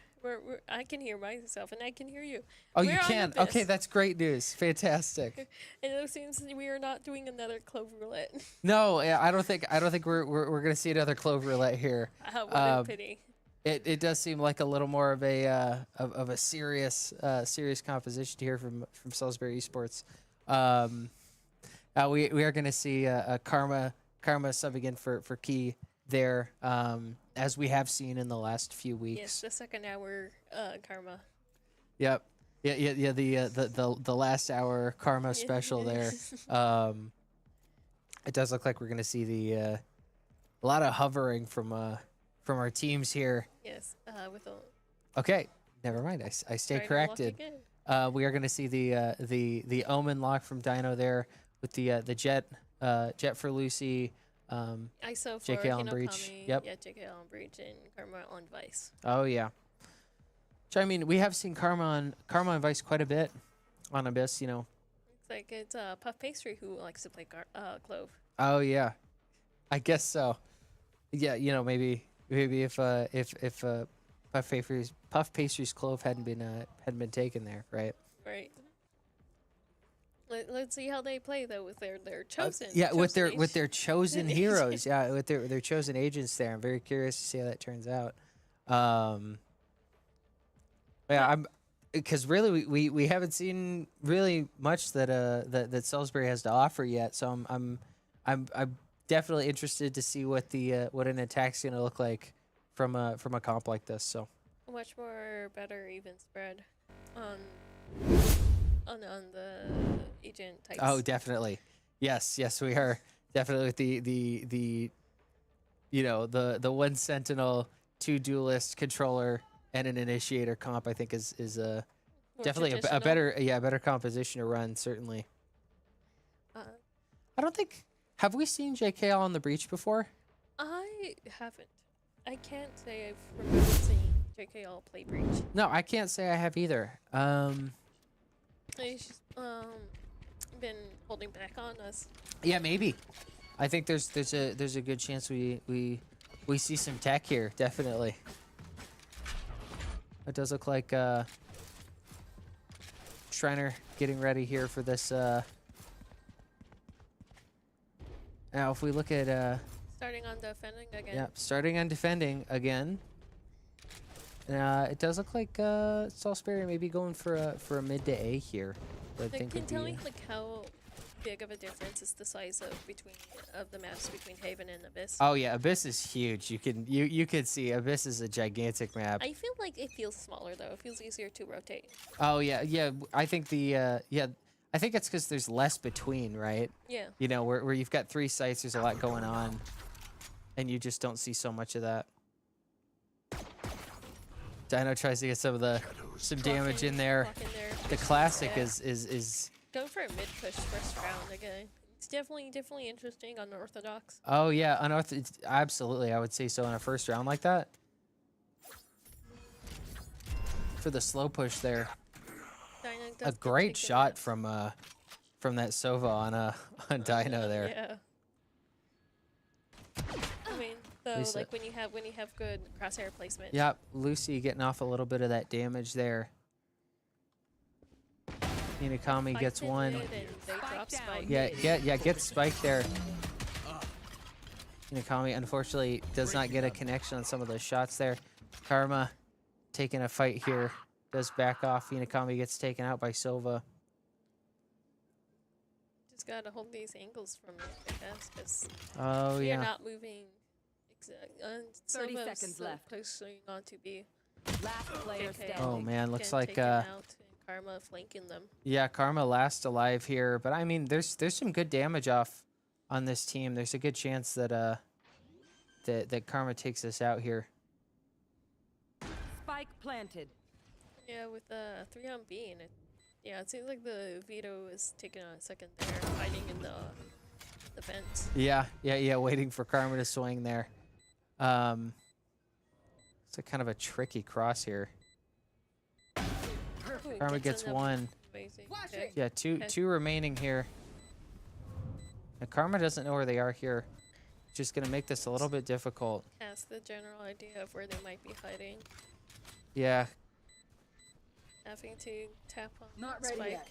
I can hear myself and I can hear you. Oh, you We're on can. Abyss. Okay, that's great news. Fantastic. And it seems we are not doing another clove roulette. No, yeah, I don't think we're gonna see another clove roulette here. What a pity. It does seem like a little more of a of a serious composition here from Salisbury Esports. We are going to see a Karma subbing in for Key there, as we have seen in the last few weeks. Yes, the second hour Karma. Yep. Yeah. The last hour Karma special there. It does look like we're going to see a lot of hovering from our teams here. Yes. With a. Okay, never mind. I stay Schreiner corrected. locking in. We are going to see the Omen lock from Dino there with the Jet for Lucy. ISO for JK on Hinokami. breach. Yep. Yeah, JK on breach and Karma on Vice. Oh yeah. So I mean, we have seen Karma on Vice quite a bit on Abyss. You know. It's like it's Puff Pastry who likes to play Clove. Oh yeah, I guess so. Yeah, you know, maybe if Puff Pastry's Clove hadn't been taken there, right? Right. Let's see how they play though with their chosen. With chosen their chosen heroes. Yeah, with their chosen agents there. I'm very curious to see how that turns out. Yeah, because really we haven't seen really much that Salisbury has to offer yet. So I'm definitely interested to see what an attack's gonna look like from a comp like this. So much more better even spread on the agent types. oh, definitely, yes, we are definitely with the the one sentinel, two duelist controller, and an initiator comp. I think is More definitely a traditional. better composition to run. Certainly, Uh, I don't think. Have we seen JK on the breach before? I haven't. I can't say I've remembered seeing JKL play breach. No, I can't say I have either. He's just, been holding back on us. Yeah, maybe. I think there's a good chance we see some tech here. Definitely. It does look like Schreiner getting ready here for this. Now, if we look at Starting on defending again. yeah, starting on defending again. It does look like Salisbury may be going for a mid to A here. But I Like, think can would you tell be, me like how big of a difference is the size of the maps between Haven and Abyss? oh yeah, Abyss is huge. You could see Abyss is a gigantic map. I feel like it feels smaller though. It feels easier to rotate. Oh yeah. I think I think it's because there's less between, right? Yeah. You know, where you've got 3 sites, there's a lot going on, and you just don't see so much of that. Dino tries to get some damage in there. Walk in there. The classic Yeah. is Going for a mid push first round again. It's definitely interesting on Orthodox. oh yeah, absolutely. I would say so in a first round like that. For the slow push there. Dino A does get great taken shot out. from that Sova on Dino there. Yeah. I mean, though, Lisa. like when you have good crosshair placement. Yep, Lucy getting off a little bit of that damage there. Hinokami Spiked gets in one. mid and they drop spike. Yeah, get spiked there. Hinokami unfortunately does not get a connection on some of those shots there. Karma taking a fight here. Does back off. Hinokami gets taken out by Sova. Just gotta hold these angles from the guess because Oh we are yeah. not moving. 30 seconds left. Pushing on to B. Last player JK. standing. Oh man, looks Getting like taken out and Karma flanking them. yeah, Karma last alive here, but I mean there's some good damage off on this team. There's a good chance that that Karma takes this out here. Spike planted. Yeah, with 3 on B and it seems like the veto is taking a second there, fighting in the the fence. Yeah, waiting for Karma to swing there. It's a kind of a tricky cross here. Ooh, Karma gets another one. amazing Watch pick. Yeah, two remaining here. And Karma doesn't know where they are here. Just gonna make this a little bit difficult. Has the general idea of where they might be hiding. Yeah, Having to tap on Not the ready spike. yet.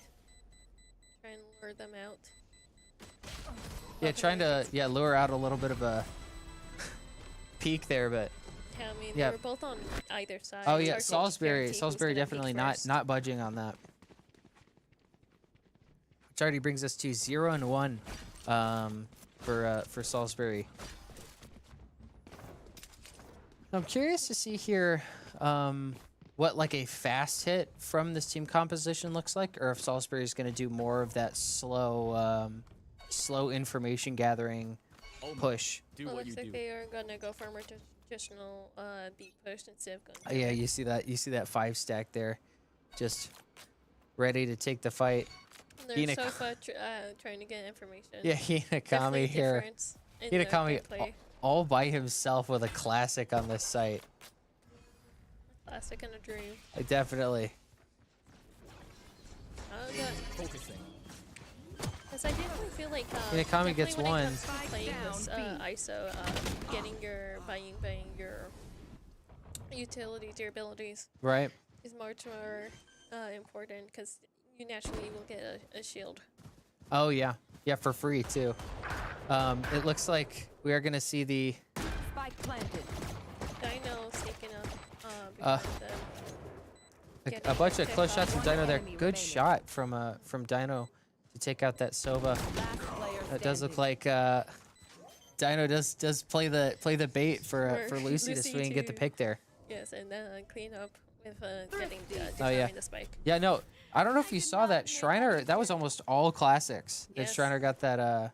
Try and lure them out. yeah, trying to lure out a little bit of a peek there, but Yeah, I mean, Yeah. they were both on either side. oh It's yeah, hard to Salisbury guarantee who's Salisbury gonna peek definitely first. not budging on that. Which already brings us to 0-1 for Salisbury. I'm curious to see here what like a fast hit from this team composition looks like, or if Salisbury is going to do more of that slow information gathering push. Do Well, what looks you like do. they are gonna go for a more traditional beat push instead of going. Yeah, you see that 5 stack there, just ready to take the fight. They're Hina- so far trying to get information. Yeah, Hinakami Definitely here, difference in their Hinakami gameplay. all by himself with a classic on this site. Classic and a dream. Definitely. Focusing. Because I definitely feel like Hinakami gets definitely when it one. comes to playing this ISO, getting your buying your utilities, your abilities Right. is much more important because you naturally will get a shield. Oh yeah, yeah, for free too. It looks like we are gonna see the Spike planted. Dino sneaking up. Uh, before them. a Getting bunch of picked close off. shots from One Dino there. enemy Good remaining. shot from Dino to take out that Sova. Last player That does look standing. like Dino does play the bait for For Lucy to Lucy swing and get the to- pick there. Yes, and then clean up with getting Oh, yeah. the spike. Yeah, no, I don't know if you saw that Schreiner. That was almost all classics. That Yes. Schreiner got that.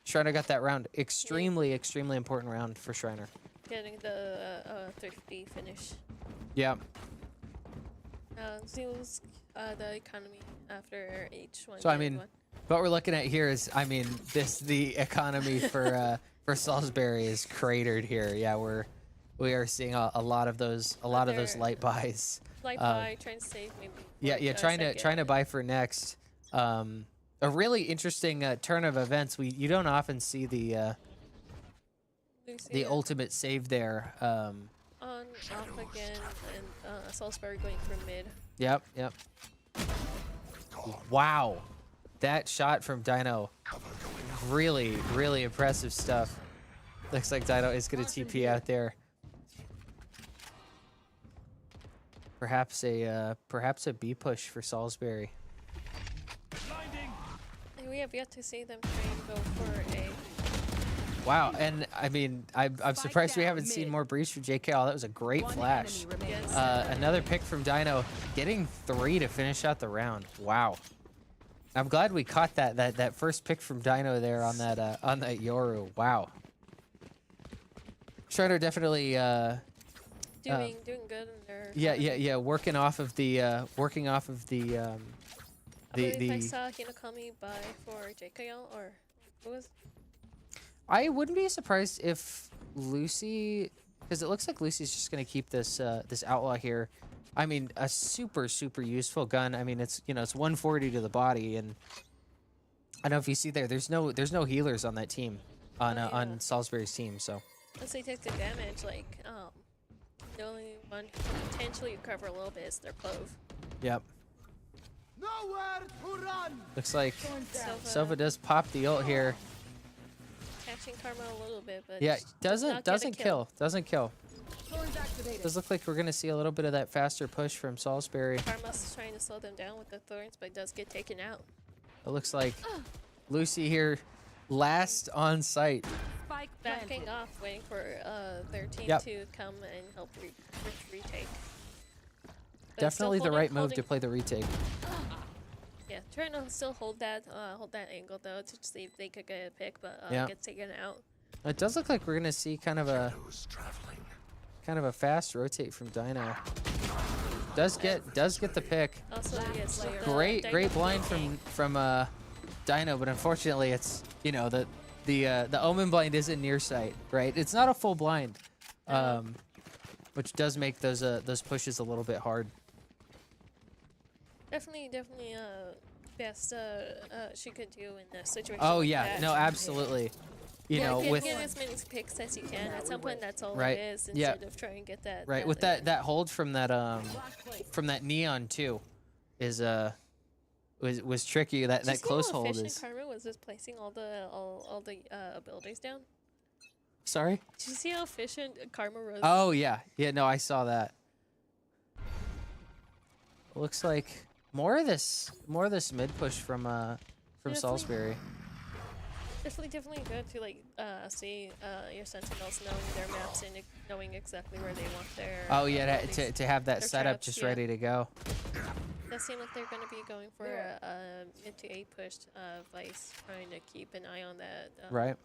Schreiner got that round. Extremely important round for Schreiner. Getting the thrifty finish. Yeah. Seals the economy after each one. So I getting mean, one. what we're looking at here is, I mean, the economy for Salisbury is cratered here. Yeah, we are seeing a lot of those Other- light buys. Light buy, trying to save maybe. Yeah, like, yeah, a trying to second. buy for next. A really interesting turn of events. You don't often see the Lucy ultimate save there. on off again, and Salisbury going for mid. Yep. Wow, that shot from Dino, really impressive stuff. Looks like Dino is gonna TP out there. Perhaps a B push for Salisbury. And we have yet to see them try and go for a. Wow, and I mean, I'm surprised we down haven't seen mid. more breach from JK. Oh, that was a great One flash. enemy remaining. Yes. Another pick from Dino, getting 3 to finish out the round. Wow. I'm glad we caught that first pick from Dino there on that Yoru. Wow. Schreiner definitely Doing good in their. yeah working off of the I believe I saw Hinakami buy for JKL or who was. I wouldn't be surprised if Lucy, because it looks like Lucy's just gonna keep this this outlaw here. I mean, a super useful gun. I mean, it's it's 140 to the body, and I don't know if you see there's no healers on that team, on Oh, yeah. on Salisbury's team. So Once they take the damage, like the only one who can potentially recover a little bit is their clove. yep, Nowhere to run. looks like Sova Sova does pop the ult here. catching Karma a little bit, but Yeah, does not get a doesn't kill. Thorns activated. Does look like we're gonna see a little bit of that faster push from Salisbury. Karma's trying to slow them down with the thorns, but does get taken out. It looks like Lucy here, last on site. Spike Backing planted. off, waiting for their team Yep. to come and help retake. But Definitely still the right move holding- to play the retake. Yeah, trying to still hold that angle though to see if they could get a pick, but Yeah. gets taken out. It does look like we're gonna see kind of a Who's traveling? fast rotate from Dino. Does get the pick. Also, yes, player. the Great Dino blind flanking. from Dino, but unfortunately it's you know, the omen blind isn't near sight, right? It's not a full blind, which does make those pushes a little bit hard. Definitely, best she could do in a situation. Oh like yeah, that. no, absolutely. You know, get, with get as many picks as you can. At some point, that's all Right, it is. yeah. Instead of trying to get that. right with that hold from that neon too, is was tricky. That Did you see close how hold efficient is. Karma was just placing all the abilities down. Sorry. Did you see how efficient Karma was? Oh yeah, yeah. No, I saw that. Looks like more of this mid push from Definitely. Salisbury. Definitely good to like see your sentinels knowing their maps and knowing exactly where they want their. Oh yeah, abilities. to have that Their setup traps, just yeah. ready to go. Does seem like they're going to be going for a mid to A push. Vice trying to keep an eye on that. Right.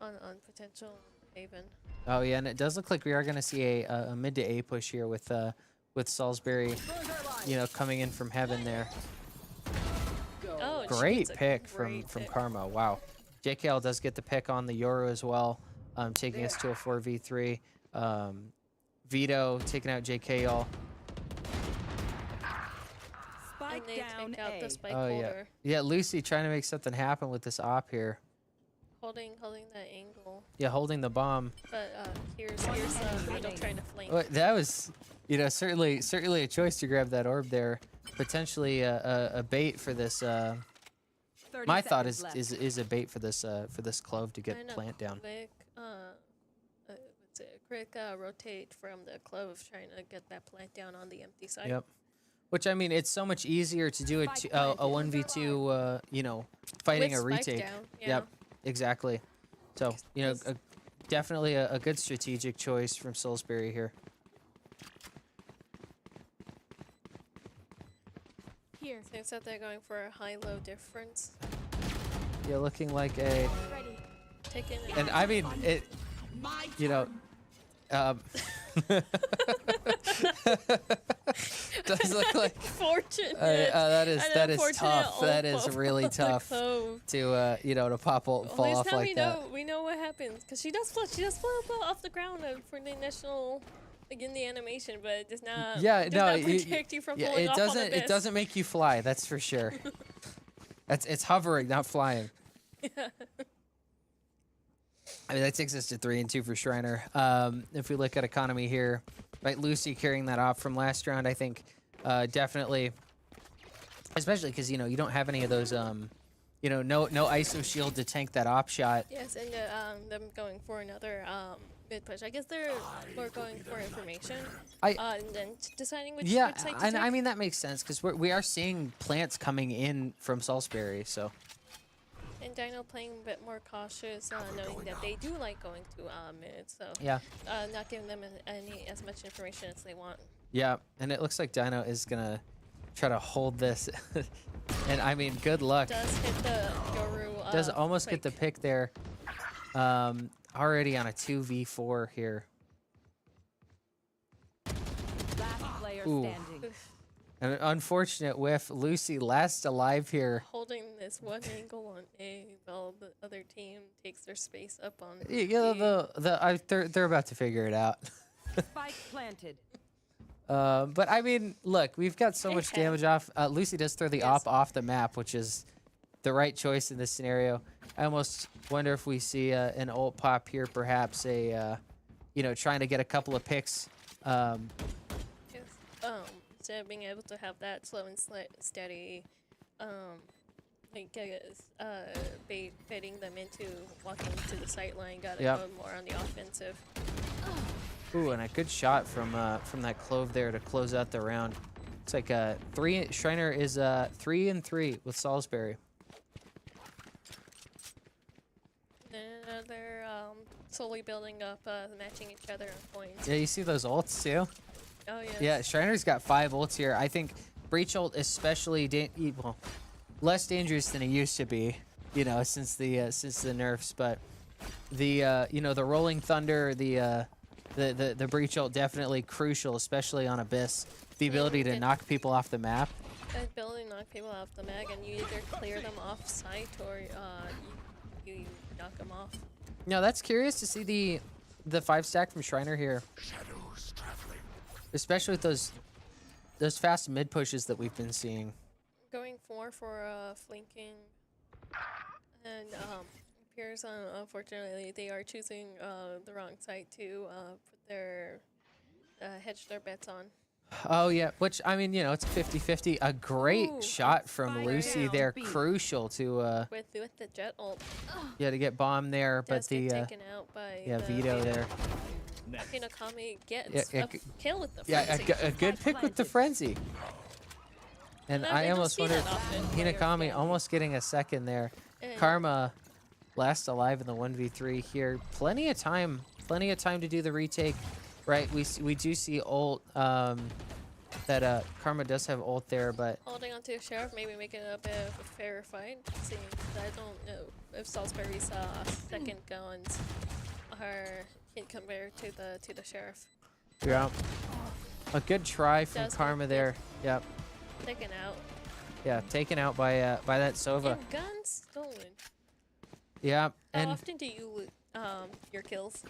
On potential Haven. Oh yeah, and it does look like we are going to see a mid to A push here with Salisbury, you know, coming in from heaven there. Oh, and she Great gets a pick great from pick. Karma. Wow. JKL does get the pick on the Yoru as well, taking us to a 4v3. Vito taking out JKL. And Spike they down take out A. the spike Oh yeah, holder, yeah. Lucy trying to make something happen with this op here. holding that angle. Yeah, holding the bomb. But here's Vito trying to flank. Well, that was, you know, certainly a choice to grab that orb there. Potentially a bait for this. 30 My thought seconds left. is a bait for this clove to get Trying to plant down. Quick rotate from the clove, trying to get that plant down on the empty side. Yep. Which I mean, it's so much easier to do a 1v2, you know, fighting With a spike retake. down, yeah. Yep, exactly. So you know, definitely a good strategic choice from Salisbury here. Here. Seems that they're going for a high-low difference. Yeah, looking like a, Ready. Taking and I mean it, you know. Does look like fortunate. that is unfortunate tough. That is old really off the tough cove. to you know, to fall At least off now like that. we know what happens, because she does flip off the ground for the initial, like in the animation, but it does not. Yeah, does no, not protect you from yeah, falling it off doesn't. on It doesn't make you fly. That's for sure. It's hovering, not flying. Yeah. I mean, that takes us to 3 and 2 for Schreiner. If we look at economy here, right, Lucy carrying that off from last round, I think definitely, especially because you know you don't have any of those, you know, no ISO shield to tank that op shot. Yes, and them going for another mid push. I guess they're more going for information. And then deciding which side to and take. I mean that makes sense because we are seeing plants coming in from Salisbury, so. And Dino playing a bit more cautious, knowing that they do like going to mid, so Yeah. not giving them as much information as they want. Yeah, and it looks like Dino is gonna try to hold this, and I mean, good luck. Does hit the Yoru. Does almost get the spike. pick there. Already on a 2v4 here. Last player Ooh. standing. Oof. An unfortunate whiff. Lucy last alive here. Holding this one angle on A while the other team takes their space up on Yeah, B. they're about to figure it out. Spike planted. But I mean, look, we've got so They much have- damage off. Lucy does throw the Yes. op off the map, which is the right choice in this scenario. I almost wonder if we see an ult pop here, perhaps a, you know, trying to get a couple of picks. Yes. Instead of being able to have that slow and steady, like baiting them into walking to the sight line, gotta Yep. go more on the offensive. Ooh, and a good shot from that clove there to close out the round. It's like Schreiner is 3 and 3 with Salisbury. And they're slowly building up, matching each other on points. Yeah, you see those ults too? Oh yes. Yeah, Schreiner's got 5 ults here. I think breach ult especially well, less dangerous than it used to be, you know, since the nerfs. But the you know, the rolling thunder, the breach ult definitely crucial, especially on Abyss. The ability to knock people off the map. The ability to knock people off the mag, and you either clear them off site or you knock him off. No, that's curious to see the 5-stack from Schreiner here, Shadows traveling. especially with those fast mid pushes that we've been seeing. Going for flanking, and appears unfortunately they are choosing the wrong side to put their hedge their bets on. Oh yeah, which I mean, you know, it's 50-50. A great Ooh, shot from spike Lucy down there, B. crucial to With the jet ult, to get bombed there, but does get the taken out by yeah, the veto there. Hinakami gets Yeah, a kill with the Yeah, frenzy. a good pick with the frenzy. And No, I they don't almost see wondered that often. Hinakami almost getting a second there. And Karma last alive in the 1v3 here. Plenty of time to do the retake. Right, we do see ult that Karma does have ult there, but holding onto the sheriff, maybe making it a bit of a fairer fight. Seeing I don't know if Salisbury's second guns are compared to the sheriff. yeah. A good try from Does Karma look there. Yep. Taken out. Yeah, taken out by that Sova. And guns stolen. Yeah, How and often do you loot your kills?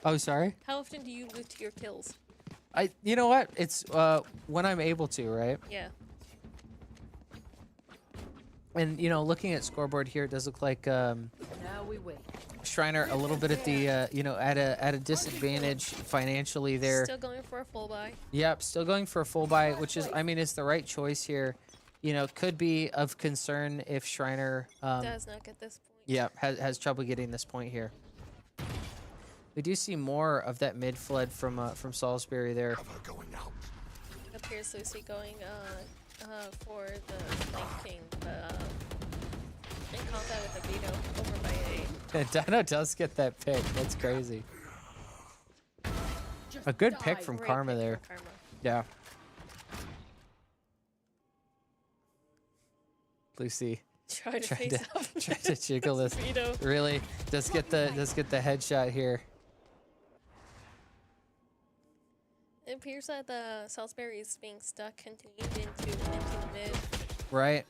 oh, sorry. How often do you loot your kills? You know what? It's when I'm able to, right? Yeah. And you know, looking at scoreboard here, it does look like Now we wait. Schreiner a little bit at the you know, at a disadvantage financially there. Still going for a full buy. Yep, still going for a full buy, which is, I mean, it's the right choice here. You know, could be of concern if Schreiner Does not get this point. yeah, has trouble getting this point here. We do see more of that mid flood from Salisbury there. Cover going out. Appears Lucy going for the flanking, but in combat with a veto over by a. And Dino does get that pick. That's crazy. A good pick from Great Karma pick there. from Karma. Yeah. Lucy Try to trying face to up. trying to jiggle this. Veto. Really does get the headshot here. It appears that the Salisbury is being stuck contained into the mid. Right.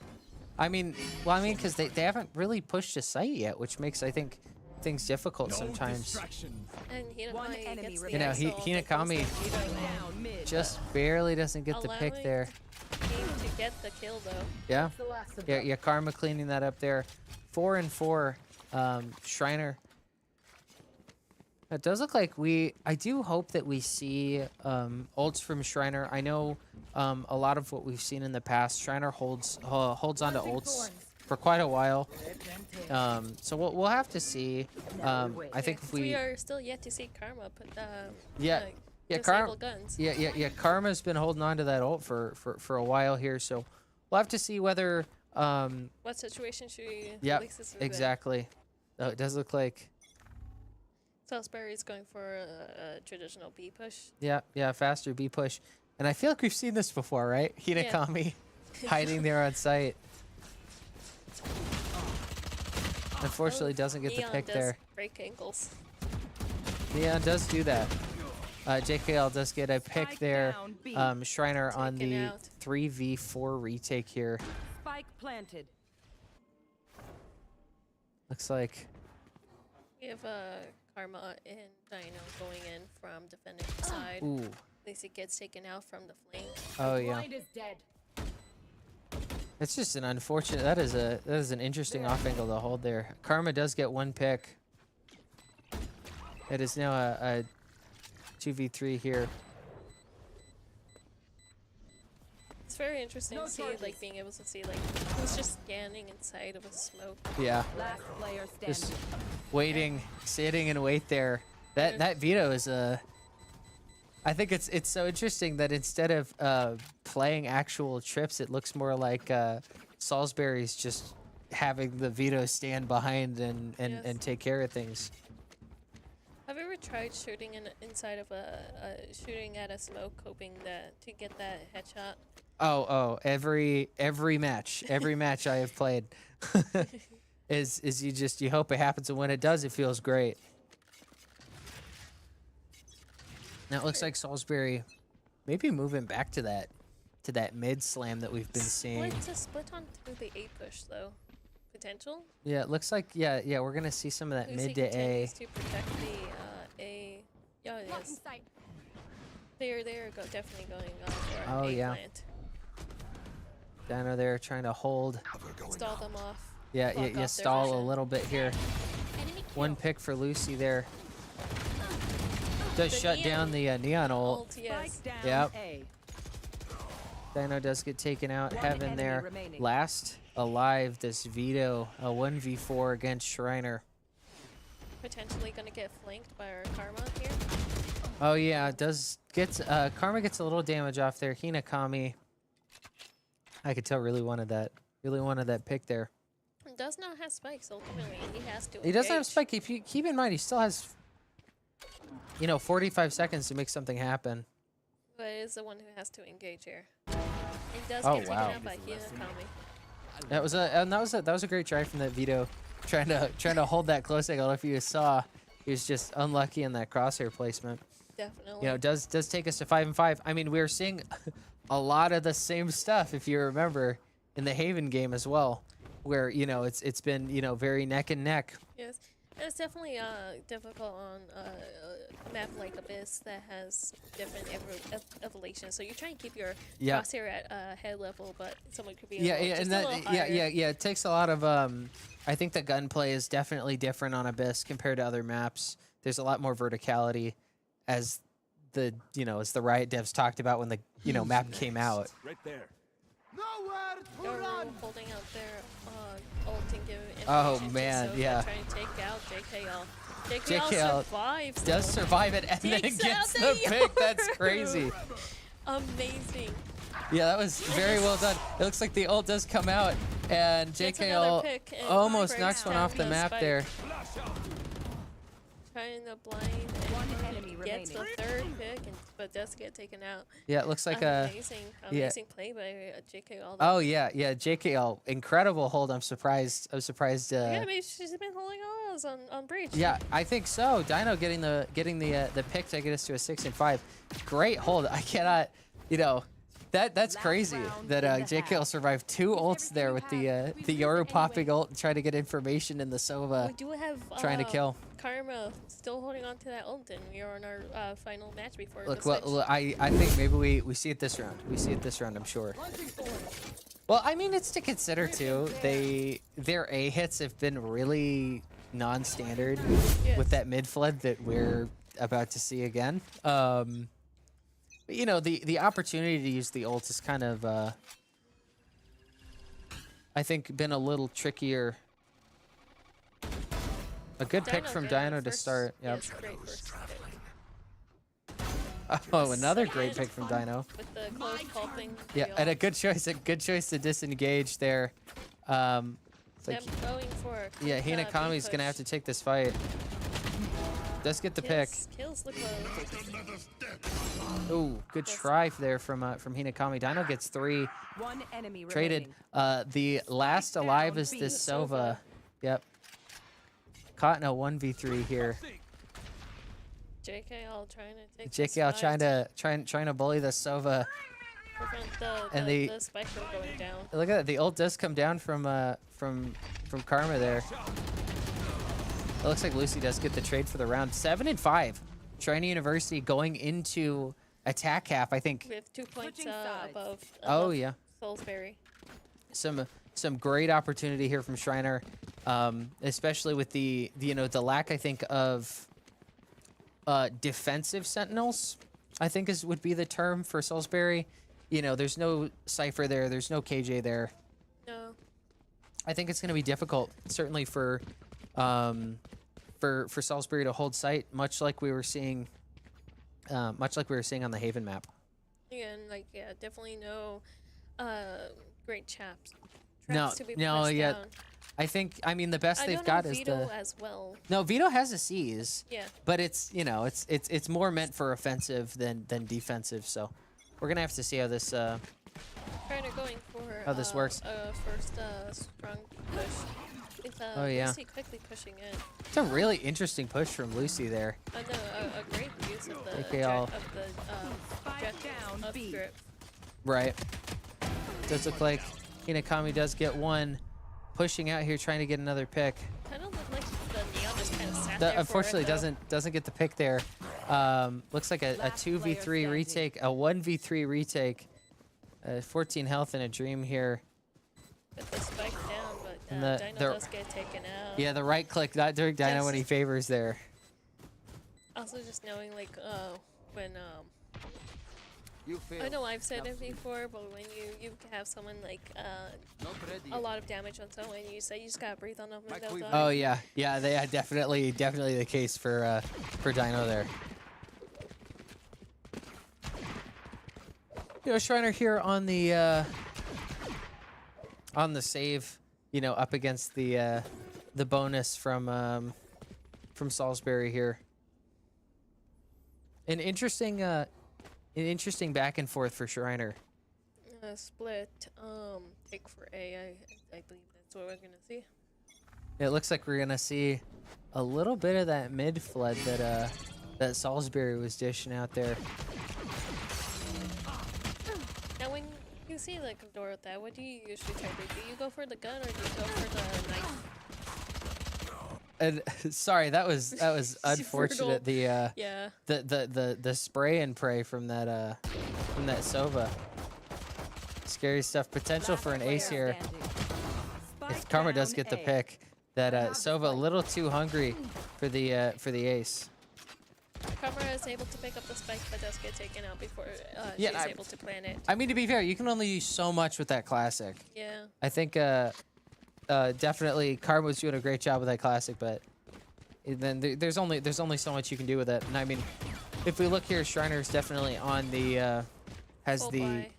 I mean, well, I mean, because they haven't really pushed a site yet, which makes, I think, things difficult sometimes. Distractions. And One Hinakami enemy gets the remaining. You know, assault and Hinakami goes to veto and Down mid. just barely doesn't get the pick Allowing- there. Game to get the kill though. Yeah. The last of Yeah, them. yeah, Karma cleaning that up there. 4 and 4. Schreiner. It does look like I do hope that we see ults from Schreiner. I know a lot of what we've seen in the past, Schreiner holds on to ults for quite a while. So we'll have to see. I think if We we are still yet to see Karma put yeah disable guns. yeah Karma's been holding on to that ult for a while here. So we'll have to see whether What situation should we yeah, release this in? exactly. Oh, it does look like Salisbury is going for a traditional B push. yeah, faster B push. And I feel like we've seen this before, right? Hinakami hiding there on site. Unfortunately, doesn't get the Neon pick does there. break ankles. Neon does do that. JKL does get a pick Spike there. down B. Schreiner on Taken the out. 3v4 retake here. Spike planted. Looks like We have Karma and Dino going in from defending side. ooh. Lacey gets taken out from the flank. Oh yeah. Blind is dead. It's just an unfortunate. That is an interesting off angle to hold there. Karma does get one pick. It is now a 2v3 here. It's very interesting to see, like being able to see like who's just standing inside of a smoke. Yeah. Last player standing. Just waiting, sitting and wait there. That veto is a. I think it's so interesting that instead of playing actual trips, it looks more like Salisbury's just having the veto stand behind and Yes. take care of things. Have you ever tried shooting inside of shooting at a smoke, hoping to get that headshot? Oh, every match I have played is you hope it happens, and when it does, it feels great. Now it looks like Salisbury maybe moving back to that mid slam that we've been seeing. Split onto the A push though, potential. Yeah, it looks like yeah we're gonna see some of that Lucy mid to A. continues to protect the A. Yeah, it Mark in is. sight. They're definitely going for Oh, A yeah. plant. Dino there trying to hold. Stall them off. Yeah, block you off their stall a vision. little bit here. Enemy kill. One pick for Lucy there. Does The shut down the neon ult. Ult, yes. Spike down Yep. A. Dino does get taken out. One Heaven enemy there. remaining. Last alive, this Vito, a 1v4 against Schreiner. Potentially gonna get flanked by our Karma here. Oh yeah, it does gets Karma gets a little damage off there. Hinakami, I could tell really wanted that pick there. Does not have spikes ultimately. He has to. He doesn't have engage. spike. Keep in mind he still has 45 seconds to make something happen. But is the one who has to engage here. And does Oh, get taken wow. out by Hinakami. That was a great try from that Vito, trying to hold that close. I don't know if you saw, he was just unlucky in that crosshair placement. Definitely. Does take us to 5-5. I mean, we were seeing a lot of the same stuff if you remember in the Haven game as well, where it's been very neck and neck. Yes. And it's definitely difficult on a map like Abyss that has different evolutions. So you try and keep your Yeah. crosshair at head level, but someone could be Yeah, just and a that little higher. it takes a lot of I think the gunplay is definitely different on Abyss compared to other maps. There's a lot more verticality, as the Riot devs talked about when the map came out. Right there. Nowhere to They're run. holding out their ult and giving Oh, information to man, Sofa, yeah. trying to take out JKL. JKL survives. Does though. survive it and then Takes gets out the the pick. That's Yoru. crazy. Amazing. Yeah, that was very well done. It looks like the ult does come out, and Gets another JKL pick and almost breaks knocks one down off the map spike. there. Trying to blind and One enemy gets the remaining. third pick, but does get taken out. Yeah, it looks like amazing play by JKL. Oh yeah, JKL, incredible hold. I'm surprised. Yeah, maybe she's been holding all those on breach. Yeah, I think so. Dino getting the pick to get us to a 6-5. Great hold. I cannot, that's Last crazy round that in the JKL half. survived two ults there with the Yoru popping ult and trying to get information in the Sova, We do have trying to kill. Karma still holding on to that ult, and we are on our final match before Look, the switch. well, I think maybe we see it this round. We see it this round, I'm sure. Well, I mean, it's to consider too. Their A hits have been really non-standard Yes. with that mid flood that we're about to see again. But, the opportunity to use the ult is kind of, I think, been a little trickier. A good pick from getting Dino the to first- start. Yep. Yes, great first pick. Oh, another great pick from Dino. With the close pulping. Yeah, and a good choice to disengage there. It's like, Going for a yeah, quick, Hinakami's gonna have to take this fight. Does get the pick. Kills the close. Ooh, good try there from Hinakami. Dino gets 3. One enemy Traded. remaining. The last alive is down this B. Sova. Yep. Caught in a 1v3 here. JKL trying to take JKL trying to bully the Sova. prevent and the spike from going down. Look at that. The ult does come down from Karma there. It looks like Lucy does get the trade for the round. 7-5. Schreiner University going into attack half, I think. With 2 points Switching sides. above Oh yeah. Salisbury. Some great opportunity here from Schreiner, especially with the lack, I think, of defensive sentinels. I think would be the term for Salisbury. There's no Cypher there. There's no KJ there. No. I think it's going to be difficult, certainly for Salisbury to hold site, much like we were seeing on the Haven map. And definitely no great traps No, to be no, pressed yeah, down. I mean, the best I they've don't got know is Vito the. as well. No, Vito has a C's, Yeah. but it's it's more meant for offensive than defensive. So we're gonna have to see how this. Schreiner going for How this works. first strong push. It's Oh, yeah. Lucy quickly pushing in. It's a really interesting push from Lucy there. I know a great use of the JKL. jet down of B. drip. Right. Does look like Hinakami does get one. pushing out here, trying to get another pick. Kind of looked like the Neon just kind of sat there. Unfortunately, for it, though. doesn't get the pick there. Looks like a Last 2v3 player retake, a 1v3 retake. 14 health in a dream here. Get the spike down, but And Dino the- does get taken out. Yeah, the right click, not doing Dino when he Just- favors there. Also, just knowing like when You fail. I know I've said it before, but when you have someone like Not ready a yet. lot of damage on someone, you say you just gotta breathe on them and they'll Microwave. die. Oh yeah, definitely the case for Dino there. You know, Schreiner here on the save, you know, up against the bonus from Salisbury here. An interesting back and forth for Schreiner. Split take for A. I believe that's what we're gonna see. It looks like we're gonna see a little bit of that mid flood that Salisbury was dishing out there. Now, when you see like a door with that, what do you usually try to do? Do you go for the gun or do you go for the knife? And sorry, that was unfortunate. Brutal. The Yeah. the spray and pray from that Sova. Scary stuff. Potential for an ace here. If Karma does get the pick, that Sova a little too hungry for the ace. Karma is able to pick up the spike, but does get taken out before Yeah, she's able to plant it. I mean, to be fair, you can only use so much with that classic. Yeah. I think definitely Karma was doing a great job with that classic, but then there's only so much you can do with it. And I mean, if we look here, Schreiner's definitely on the has Full the buy.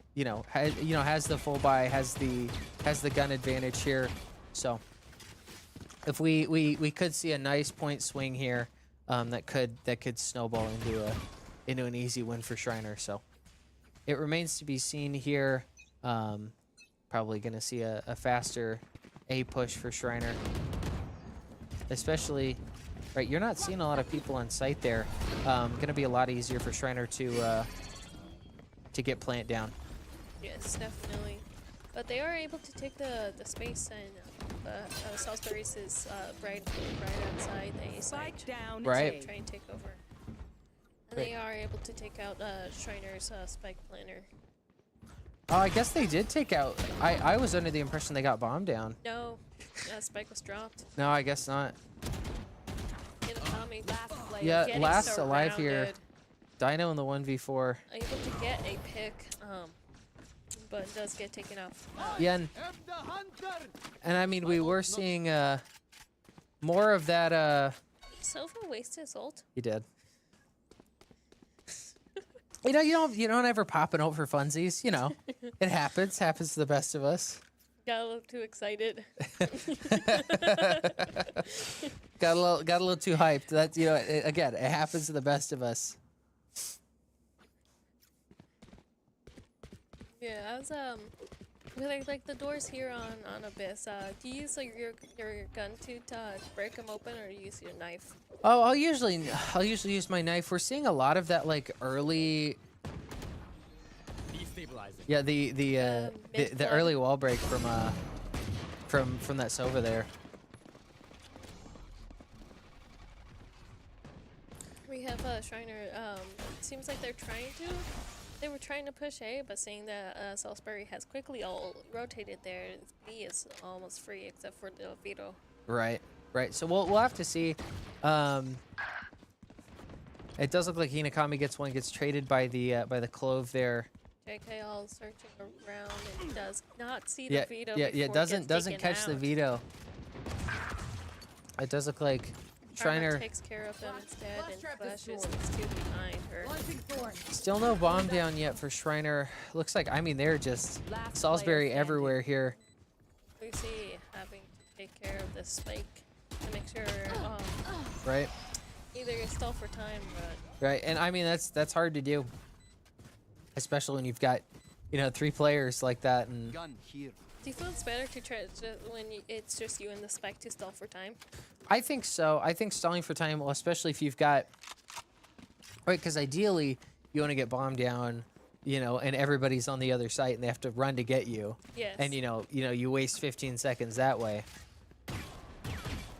has the full buy, has the gun advantage here. So if we could see a nice point swing here, that could snowball into an easy win for Schreiner. So it remains to be seen here. Probably gonna see a faster A push for Schreiner, especially right. You're not seeing a lot of people on site there. Gonna be a lot easier for Schreiner to get plant down. Yes, definitely. But they are able to take the space, and Salisbury's is right outside the A side. Spike down. Right. A. Try and take over. And Great. they are able to take out Schreiner's spike planner. Oh, I guess they did take out. I was under the impression they got bombed down. No, spike was dropped. No, I guess not. Inakami Last player. Yeah, getting last alive here. surrounded. Dino in the 1v4. Able to get a pick, but does get taken off. Yeah, Am the hunter. and I mean we were seeing more of that. Silver wasted his ult. You did. You don't ever pop an ult for funsies. You know, it happens. Happens to the best of us. Got a little too excited. Got a little too hyped. That's again, it happens to the best of us. Yeah, I was like the doors here on Abyss. Do you use like your gun to break them open, or do you use your knife? Oh, I'll usually use my knife. We're seeing a lot of that like early. Destabilizing. Yeah, the mid-flood. early wall break from that Sova there. We have Schreiner. Seems like they were trying to push A, but seeing that Salisbury has quickly all rotated there, B is almost free except for the veto. Right. So we'll have to see. It does look like Hinakami gets traded by the Clove there. JK all searching around and does not see Yeah, the veto. yeah. before it Doesn't gets taken catch the out. veto. It does look like Schreiner Schreiner. takes care of them instead and trap this flashes sword. his two behind her. Launching thorn. Still no bomb down yet for Schreiner. Looks like they're just Last Salisbury player standing. everywhere here. We see having to take care of this spike to make sure Right. either you stall for time, but Right. And I mean that's hard to do, especially when you've got 3 players like that. And Gun here. do you feel it's better to try when it's just you and the spike to stall for time? I think so. I think stalling for time, well, especially if you've got, right, because ideally you want to get bombed down and everybody's on the other site and they have to run to get you. Yes. And you waste 15 seconds that way.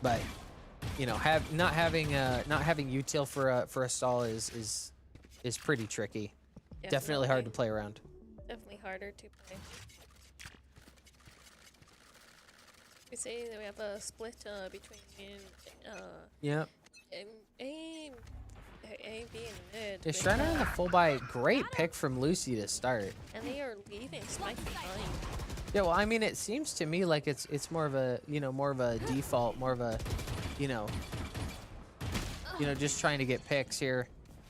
But not having util for a stall is pretty tricky. Definitely hard to play around. Definitely harder to play. We say that we have a split between Yep. A, B, and mid. Yeah, with, Schreiner in the full buy. Great pick from Lucy to start. and they are leaving Spike behind. Yeah, well, I mean, it seems to me like it's more of a default, more of a just trying to get picks here.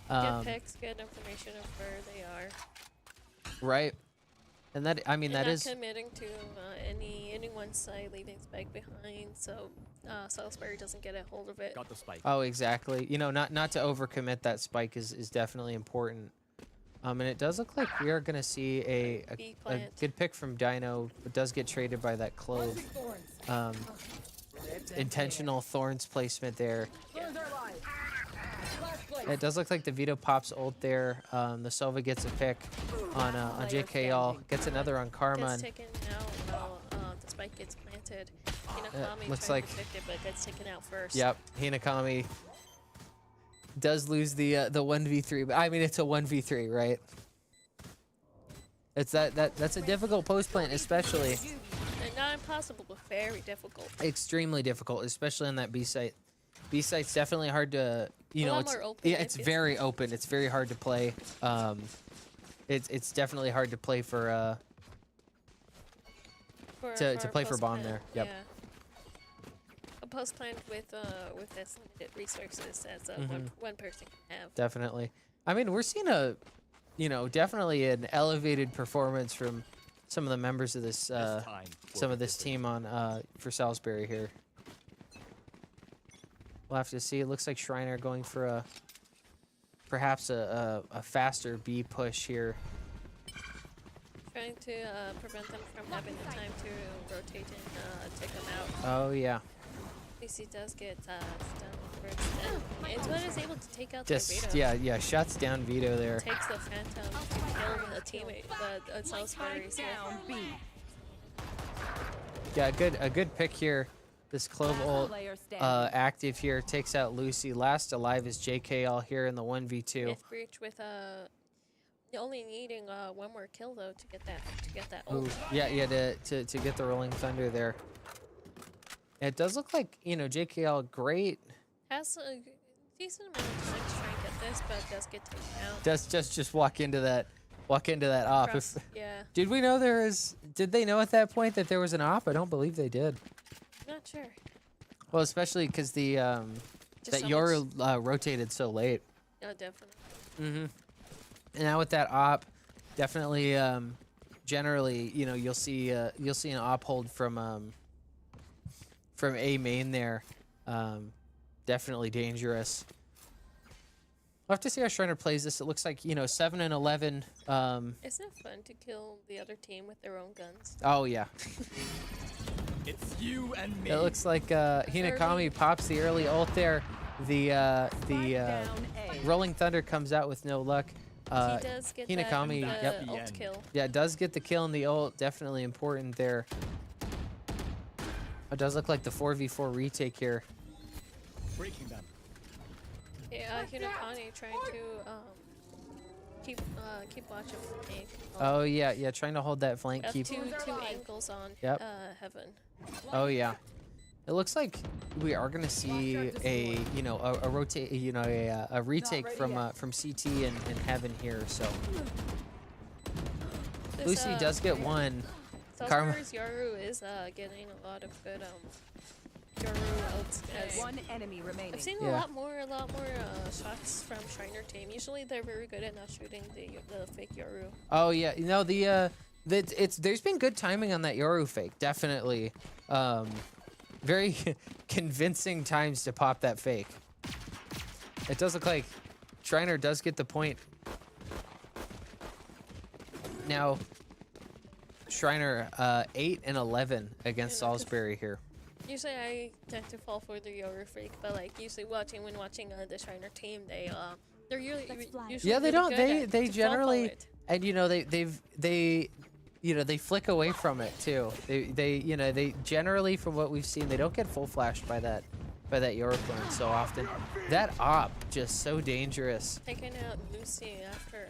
Get picks, get information of where they are. Right. And that And that not is committing to any one side, leaving Spike behind, so Salisbury doesn't get a hold of it. Got the spike. Oh, exactly. Not to overcommit that spike is definitely important. And it does look like we are going to see a B plant. good pick from Dino. It does get traded by that Clove. Intentional Thorns placement there. It does look like the Vito pops ult there. The Sova gets a pick on JKL. Gets another on Karma. Gets taken out while the spike gets planted. Hinakami looks trying like- to protect it, but gets taken out first. Yep, Hinakami does lose the 1v3, but I mean it's a 1v3, right? It's that's a difficult post plant, especially And not impossible, but very difficult. extremely difficult, especially on that B site. B site's definitely hard to A lot it's more open, yeah, it's it's- very open. It's very hard to play. It's definitely hard to play for to play for post bomb plant, there. Yep. Yeah. A post plant with as limited resources as Mm-hmm. one person can have. Definitely. I mean, we're seeing definitely an elevated performance from some of the members of this some of this team on for Salisbury here. We'll have to see. It looks like Schreiner going for perhaps a faster B push here. Trying to prevent them from having the time to rotate and take them out. Oh yeah. DC does get stunned first, and Antoine is able to take out Just the Vito. yeah, shuts down Vito there. Takes the Phantom to kill a teammate, but Salisbury is Down B. Yeah, a good pick here. This Clove ult Player standing. active here takes out Lucy. Last alive is JKL here in the 1v2. Myth breach with only needing one more kill though to get that Ooh, ult. yeah, to get the Rolling Thunder there. It does look like, JKL great. Has a decent amount of time to try and get this, but does get taken out. Does just walk into that op. Cross- yeah, Did they know at that point that there was an op? I don't believe they did. not sure. Well, especially because the Just that so Yoru rotated so late. No, definitely. Mm-hmm. And now with that op, definitely, generally, you'll see an op hold from A main there. Definitely dangerous. We'll have to see how Schreiner plays this. It looks like 7 and 11. Isn't it fun to kill the other team with their own guns? Oh yeah. It's you and me. It looks like Hinakami pops the early ult there. The Down A. Rolling Thunder comes out with no luck. He does get Hinakami, that yep. ult End. kill. Yeah, does get the kill in the ult. Definitely important there. It does look like the 4v4 retake here. Breaking them. Yeah, Hinakami trying to keep watch of flank. Oh yeah, trying to hold that flank. Have Keep. two angles on Yep. Heaven. Oh yeah. It looks like we are gonna see a rotate a retake from CT and Heaven here. So This, Lucy does get one. Karma. Salisbury's Yoru is getting a lot of good Yoru ults. As One enemy remaining. I've seen Yeah. a lot more shots from Schreiner team. Usually they're very good at not shooting the fake Yoru. Oh yeah, there's been good timing on that Yoru fake. Definitely, very convincing times to pop that fake. It does look like Schreiner does get the point. Now, Schreiner 8 and 11 against Salisbury here. Usually I tend to fall for the Yoru fake, but usually when watching the Schreiner team, they're usually Yeah, they really don't. good They at- they to fall for generally it. And you know they they flick away from it too. They generally, from what we've seen, they don't get full flashed by that Euroclone so often. That op just so dangerous. Taking out Lucy after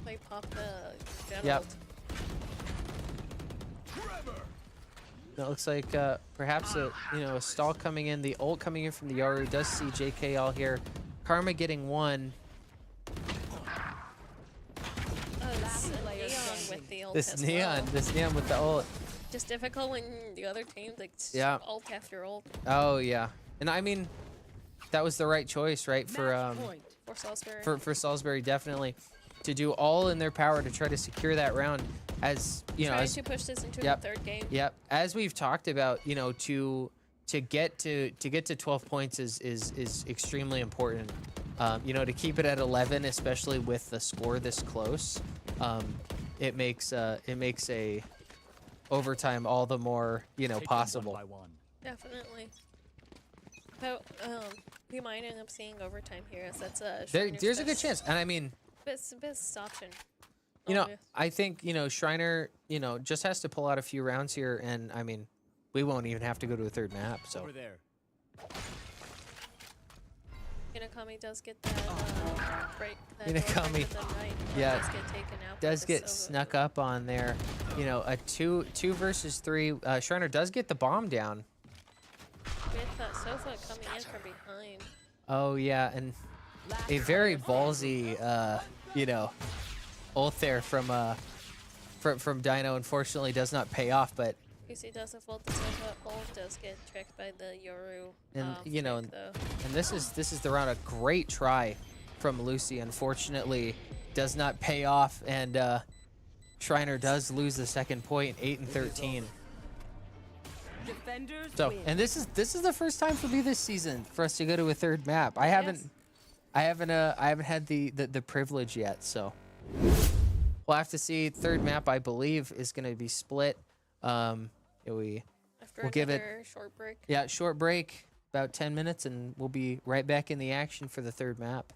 they pop the jet Yep. ult. It looks like perhaps a a stall coming in, the ult coming in from the Yoru. Does see JK all here. Karma getting one. This Neon with the ult This as neon, well. this neon with the ult. Just difficult when the other team like Yeah. ult after ult Oh yeah, and I mean, that was the right choice, right, Match point. for Salisbury. for Salisbury, definitely, to do all in their power to try to secure that round. As you know, Trying as, to push this into Yep. the third game. yep, as we've talked about, to get to 12 points is extremely important. To keep it at 11, especially with the score this close, it makes a overtime all the more Take them possible. One by one. Definitely. But we might end up seeing overtime here, as that's There's a good chance, and I mean, best option. I think Schreiner just has to pull out a few rounds here, and I mean, we won't even have to go to a third map. So Over there. Inakami does get that break. That Inakami, door break with the knight, but yeah, does get taken out. does by the get Sova. snuck up on there. A two versus three. Schreiner does get the bomb down. With Sofa coming in from behind. Oh yeah, and a very ballsy ult there from Dino. Unfortunately, does not pay off, but PC does ult, the Sofa ult does get tricked by the Yoru. And, flick, though. and this is the round. A great try from Lucy. Unfortunately, does not pay off, and Schreiner does lose the second point, 8 and 13. Defenders So, win. and this is the first time for me this season for us to go to a third map. I haven't had the privilege yet, so we'll have to see. Third map, I believe, is going to be split. After we'll give it- another short break. Yeah, short break, about 10 minutes, and we'll be right back in the action for the third map.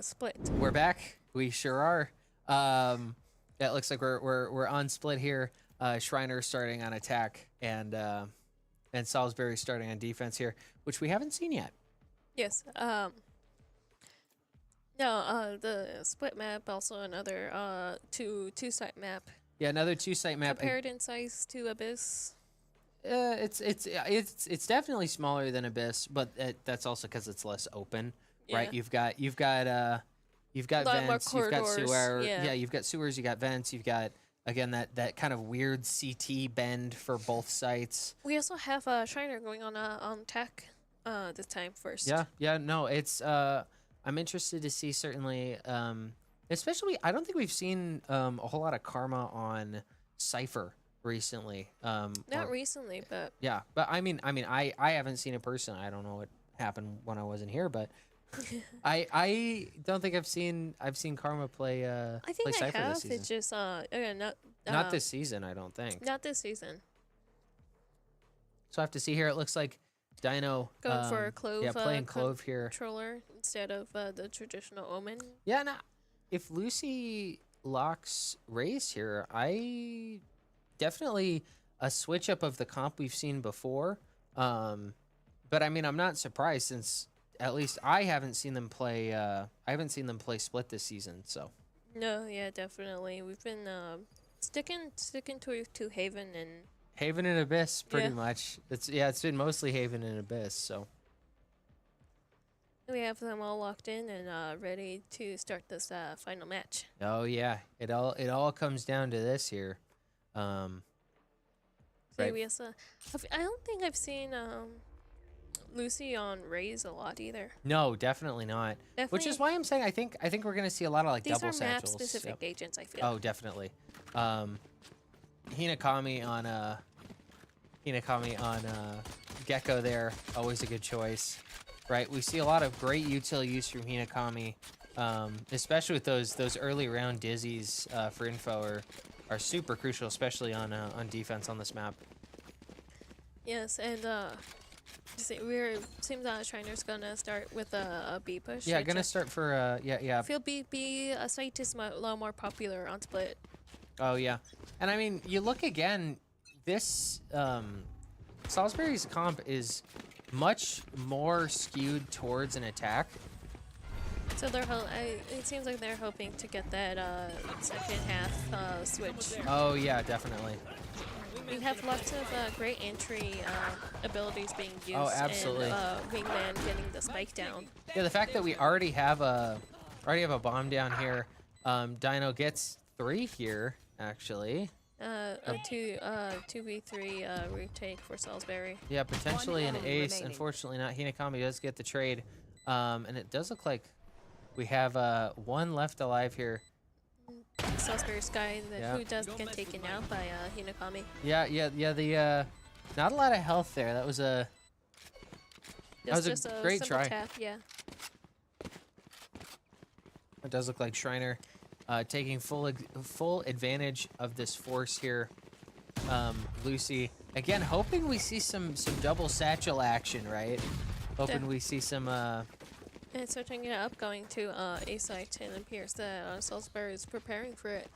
split. We're back. We sure are. Yeah, it looks like we're on split here. Schreiner starting on attack and Salisbury starting on defense here, which we haven't seen yet. Yes. No, the split map, also another two-site map. Yeah, another 2-site map. Compared in size to Abyss. It's definitely smaller than Abyss, but that's also because it's less open, right? You've got A lot more vents, you've got corridors, sewer, yeah. you've got sewers, you got vents, you've got again that kind of weird CT bend for both sites. We also have Schreiner going on attack this time first. Yeah, no, it's I'm interested to see certainly, especially I don't think we've seen a whole lot of Karma on Cypher recently. Not recently, but yeah, but I mean, I haven't seen it personally. I don't know what happened when I wasn't here, but I don't think I've seen Karma play I play think I Cypher have. this season. It's just Not this season, I don't think. Not this season. So I have to see here. It looks like Dino Going for a Clove. Yeah, playing Clove here. Controller instead of the traditional Omen. Yeah, no. If Lucy locks Raze here, I definitely a switch up of the comp we've seen before. But I mean, I'm not surprised since at least I haven't seen them play. I haven't seen them play split this season. So No, yeah, definitely. We've been sticking to Haven and Haven and Abyss, pretty Yeah. much. It's been mostly Haven and Abyss. So we have them all locked in and ready to start this final match. oh yeah, it all comes down to this here. So Right. we also, I don't think I've seen Lucy on Raze a lot either. No, definitely not. Which is Definitely- why I'm saying I think we're gonna see a lot of like These double are map satchels. specific Yep. agents, I feel. Oh, definitely. Hinakami on Gecko there, always a good choice, right? We see a lot of great util use from Hinakami, especially with those early round dizzies for info are super crucial, especially on defense on this map. Yes, and seems that Shriner's gonna start with a B push. Yeah, which gonna I start for yeah. feel B a site is a lot more popular on split. Oh yeah, and I mean you look again, this Salisbury's comp is much more skewed towards an attack. So it seems like they're hoping to get that second half switch. Oh yeah, definitely. We have lots of great entry abilities being used. Oh, absolutely. And Wingman getting the spike down. Yeah, the fact that we already have a bomb down here. Dino gets 3 here actually. A 2v3 retake for Salisbury. Yeah, potentially an enemy ace. remaining. Unfortunately not. Hinakami does get the trade. And it does look like we have 1 left alive here. Salisbury Sky, Yeah. who does get taken out by Hinakami. Yeah, the not a lot of health there. That was a Just, was a just great simple try. tap, yeah. It does look like Schreiner taking full advantage of this force here. Lucy again, hoping we see some double satchel action, right? Hoping Yeah. we see some. And switching it up, going to A site, and it appears that Salisbury is preparing for it.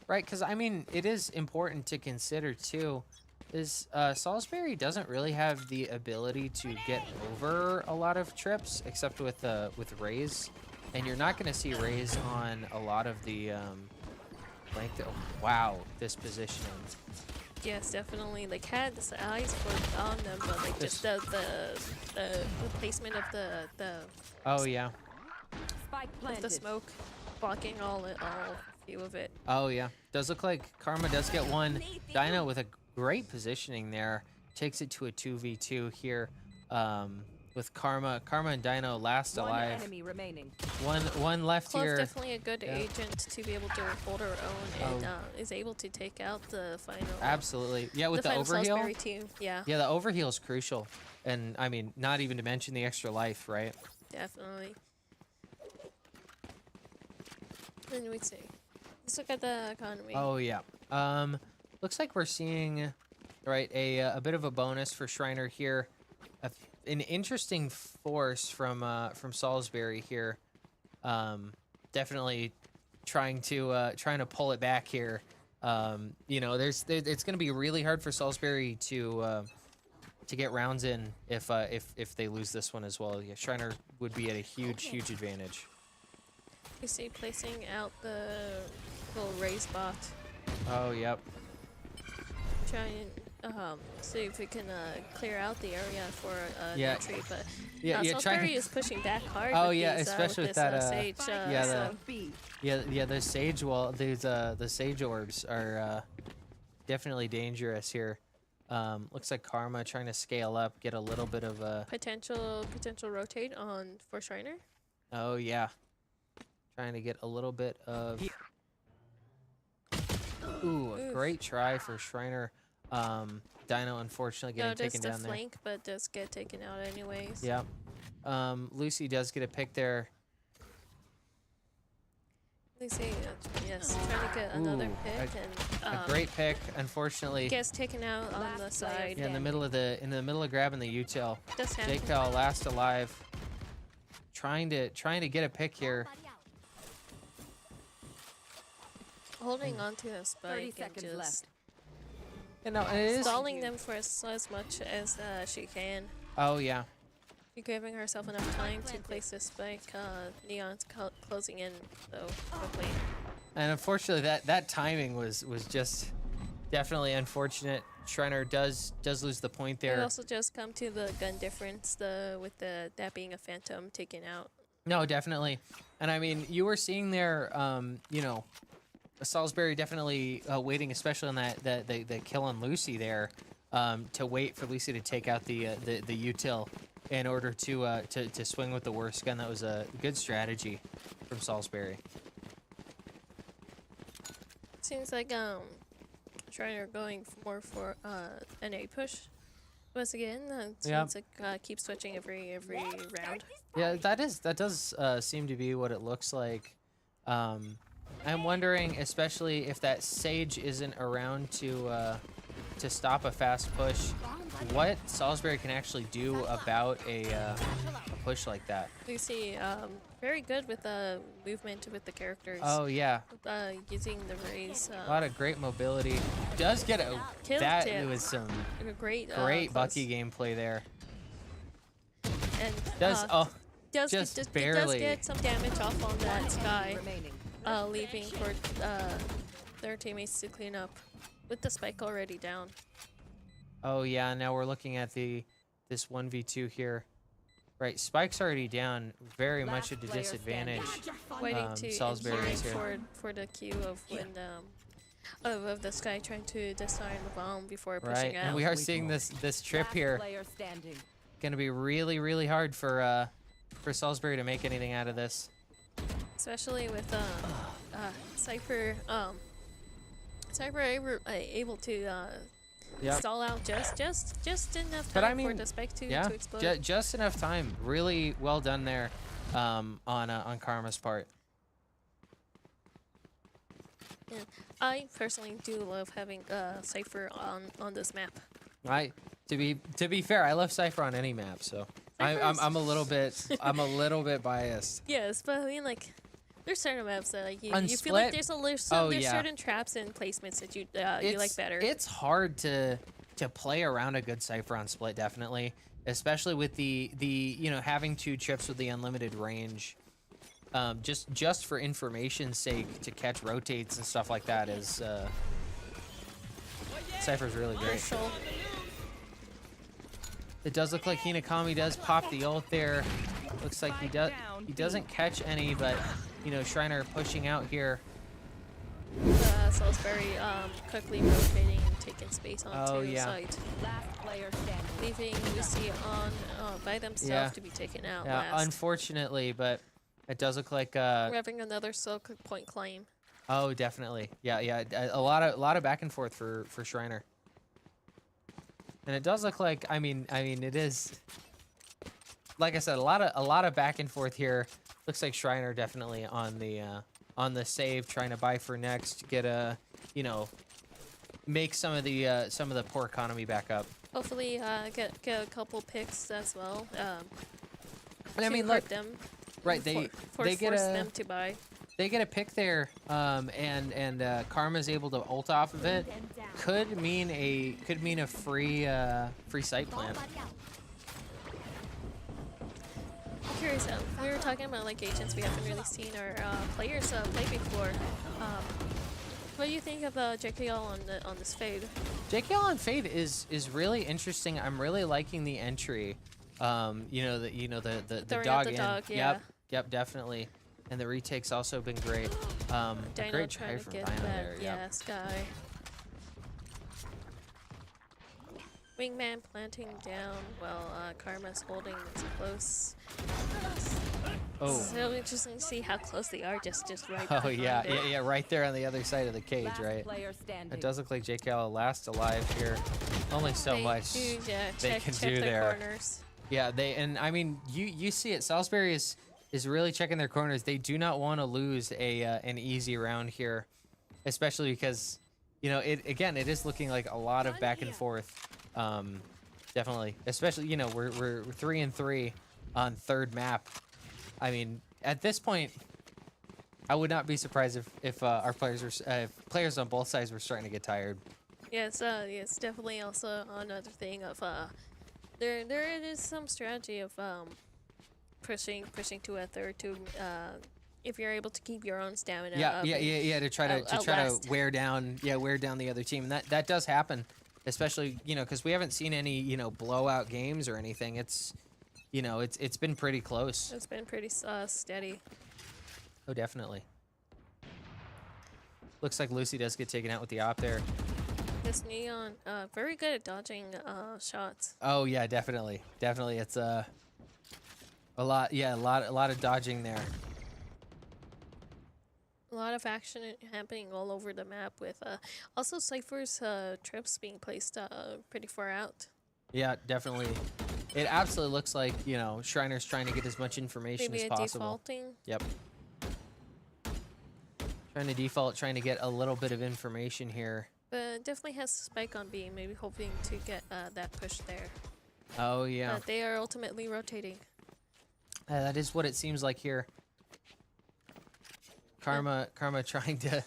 Right, because I mean, it is important to consider too. Is Salisbury doesn't really have the ability to get over a lot of trips, except with Raze, and you're not going to see Raze on a lot of the length. Oh, wow, this positioning. Yes, definitely. Like had the eyes were on them, but like just the placement of the Oh yeah, Spike of planted. the smoke blocking all few of it. oh yeah. Does look like Karma does get 1. Dino with a great positioning there takes it to a 2v2 here. With Karma and Dino last One alive. enemy remaining. One left Clove's here. definitely a good Yeah. agent to be able to hold her own and Oh. is able to take out the final. Absolutely. Yeah, with the final overheal. Salisbury team. Yeah, Yeah, the overheal is crucial. And I mean, not even to mention the extra life, right? definitely. And we see. Let's look at the economy. Oh yeah. Looks like we're seeing right a bit of a bonus for Schreiner here. An interesting force from Salisbury here. Definitely trying to pull it back here. You know, it's going to be really hard for Salisbury to get rounds in if they lose this one as well. Yeah, Schreiner would be at a huge advantage. You see, placing out the little raise bot. Oh, yep. Try and see if we can clear out the area for Yeah. retreat, but trying Salisbury is pushing back hard. Oh, with yeah, these, especially with this, that, sage. yeah, so the sage wall. The sage orbs are definitely dangerous here. Looks like Karma trying to scale up, get a little bit of a potential rotate on for Schreiner. Oh yeah, trying to get a little bit of. Ooh, a great try for Schreiner. Dino unfortunately getting taken down there. Flank, but does get taken out anyways. Yeah. Lucy does get a pick there. Lucy, yes, trying to get another Ooh, pick and A great pick, unfortunately. gets taken out on the side. Yeah, in the middle of grabbing the util. Does happen. Jake Cal last alive. Trying to get a pick here. Holding on to a 30 spike and seconds just left. And no, and it is. stalling them for as much as she can. Oh yeah. Giving herself enough time to place this spike. Neon's closing in though quickly. And unfortunately, that timing was just definitely unfortunate. Schreiner does lose the point It there. also just come to the gun difference, with that being a phantom taken out. No, definitely. And I mean, you were seeing there, you know, Salisbury definitely waiting, especially on the kill on Lucy there, to wait for Lucy to take out the util in order to swing with the worst gun. That was a good strategy from Salisbury. Seems like Schreiner going more for an A push. Once again, seems like keep switching every round. Yeah, that does seem to be what it looks like. I'm wondering, especially if that Sage isn't around to stop a fast push, what Salisbury can actually do about a push like that. Lucy, very good with the movement with the characters. Oh yeah, Using the raise. a lot of great mobility. Does get a Kill that tip. was some a great great close. Bucky gameplay there. And Does does just does barely. get some damage off on that Sky, Remaining. leaving for their teammates to clean up with the spike already down. Oh yeah, now we're looking at this 1v2 here. Right, Spike's already down, very much at a player disadvantage. Waiting to Salisbury is inhibit here. for the queue of when of the Sky trying to disarm the bomb before Right, pushing and out. we are seeing this trip Last here. player standing. Gonna be really hard for Salisbury to make anything out of this. Especially with Cypher able to Yep. stall out just enough But time I mean, for the spike to Yeah, explode. just enough time. Really well done there, on Karma's part. Yeah. I personally do love having Cypher on this map. To be fair, I love Cypher on any map, so I'm a little bit biased. Yes, but I mean, like, there's certain maps that like On you feel like Split? there's Yeah. certain traps and placements that you like better. It's hard to play around a good Cypher on Split, definitely, especially with the you know, having 2 trips with the unlimited range. Just for information's sake, to catch rotates and stuff like that is Cypher's really great. Crucial. It does look like Hinakami does pop the ult there. Looks like he doesn't catch any, but you know, Schreiner pushing out here. Salisbury quickly rotating and taking space onto the yeah. site, Last player standing. leaving Lucy on by themselves Yeah. to be taken out Yeah, last. unfortunately, but it does look like We're having another silk point claim. oh, definitely. Yeah, a lot of back and forth for Schreiner. And it does look like, I mean it is, like I said, a lot of back and forth here. Looks like Schreiner definitely on the save, trying to buy for next, get a, you know, make some of the poor economy back up. Hopefully, get a couple picks as well. And I to mean, hurt look, them. Right, they force get a them to buy. they get a pick there, and Karma's able to ult off of it. Could mean a free site plant. I'm curious. We were talking about like agents we haven't really seen or players play before. What do you think of JKL on this fade? JKL on Fade is really interesting. I'm really liking the entry. The Throwing out dog the in. dog, yeah. Yep, definitely. And the retake's also been great. A Dino great try trying to from get Dino that, there. yeah, Yep. Sky. Wingman planting down while Karma's holding this close. Oh. So interesting to see how close they are, just right Oh behind yeah, it. yeah, right there on the other side of the cage, Last right? player standing. It does look like JKL last alive here. Only so They much do, yeah, they check, can check do their there. corners. Yeah, I mean, you see it. Salisbury is really checking their corners. They do not want to lose an easy round here, especially because it is looking like a lot of back and forth. Definitely, especially we're 3-3 on third map. I mean, at this point, I would not be surprised if our players on both sides were starting to get tired. Yeah, it's definitely also another thing of there is some strategy of pushing to a third to if you're able to keep your own stamina up. Yeah. To try to outlast. wear down the other team, and that does happen, especially because we haven't seen any blowout games or anything. It's been pretty close. It's been pretty steady. Oh, definitely. Looks like Lucy does get taken out with the op there. This Neon, very good at dodging shots. Oh yeah, definitely. It's a lot of dodging there. A lot of action happening all over the map with also Cypher's trips being placed pretty far out. Yeah, definitely. It absolutely looks like Schreiner's trying to get as much information Maybe as a possible. defaulting. Yep. Trying to get a little bit of information here. But definitely has a spike on B, maybe hoping to get that push there. Oh yeah. They are ultimately rotating. That is what it seems like here. Karma trying to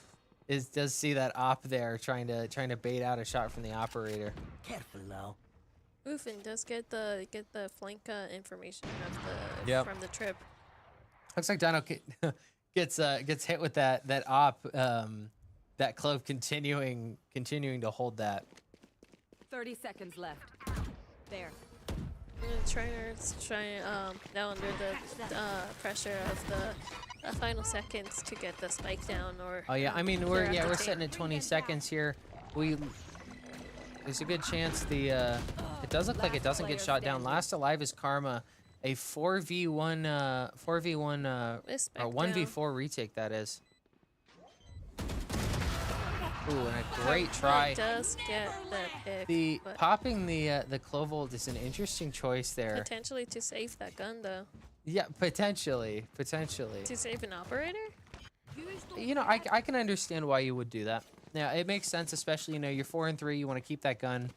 does see that op there, trying to bait out a shot from the operator. Careful now. Oofin does get the flank information of the Yep. from the trip. Looks like Dino gets hit with that op. That Clove continuing to hold that. 30 seconds left. There. Schreiner's trying now under the pressure of the final seconds to get the spike down or. Oh yeah, I mean they're we're at the sitting tape. at 20 seconds here. There's a good chance it does look like it doesn't get shot down. Last alive is Karma, a 4v1 or Respect 1v4 retake that is. Ooh, and a great try. Does get the pick. The but popping the Clove ult is an interesting choice there. potentially to save that gun though. Yeah, potentially. To save an operator? I can understand why you would do that. Yeah, it makes sense, especially you're 4-3. You want to keep that gun.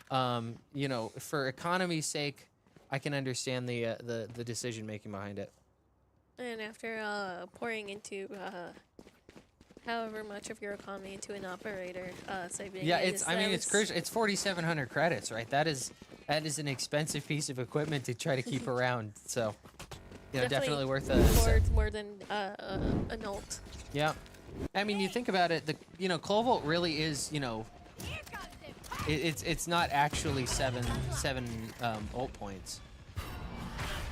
For economy's sake, I can understand the decision making behind it. And after pouring into however much of your economy into an operator, saving Yeah, it it's crucial. It's 4,700 credits, right? That is an expensive piece of equipment to try to keep around. So, definitely worth more than an ult. Yeah, I mean, you think about it. The Clove ult really is it's not actually seven ult points,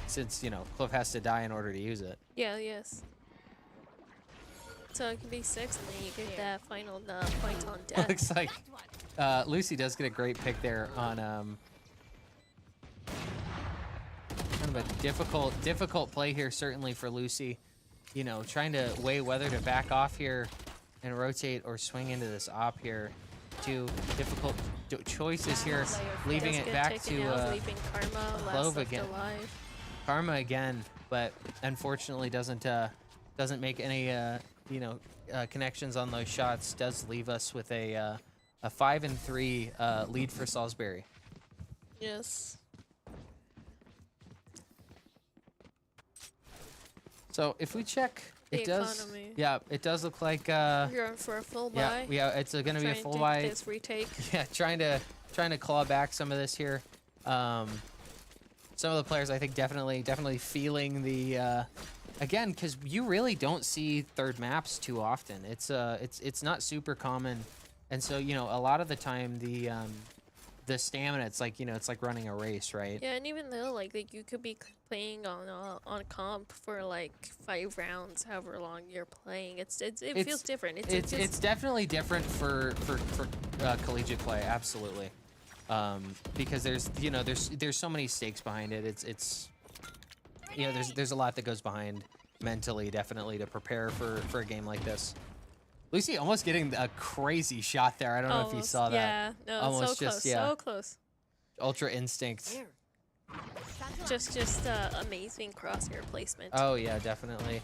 since Clove has to die in order to use it. Yeah, yes. So it could be 6, and then you get that final point on death. Looks like Lucy does get a great pick there on kind of a difficult play here, certainly for Lucy. Trying to weigh whether to back off here and rotate or swing into this op here. Two difficult choices here, leaving Does it get back taken to out, leaving Karma Clove last again. alive. Karma again, but unfortunately doesn't make any connections on those shots. Does leave us with a 5-3 lead for Salisbury. Yes. So if we check, The it does. economy. Yeah, it does look like. You're going for a full buy. Yeah, it's gonna be a Trying full to buy. This retake. Yeah, trying to claw back some of this here. Some of the players I think definitely feeling the again, because you really don't see third maps too often. It's not super common, and so a lot of the time the stamina, it's like it's like running a race, right? Yeah, and even though like you could be playing on comp for like 5 rounds, however long you're playing, it feels different. It's definitely different for collegiate play, absolutely. Because there's so many stakes behind it. It's there's a lot that goes behind mentally, definitely, to prepare for a game like this. Lucy almost getting a crazy shot there. I don't know if you saw that. Yeah, no, Almost so just, close, so close. Ultra instinct. Just amazing crosshair placement. Oh yeah, definitely.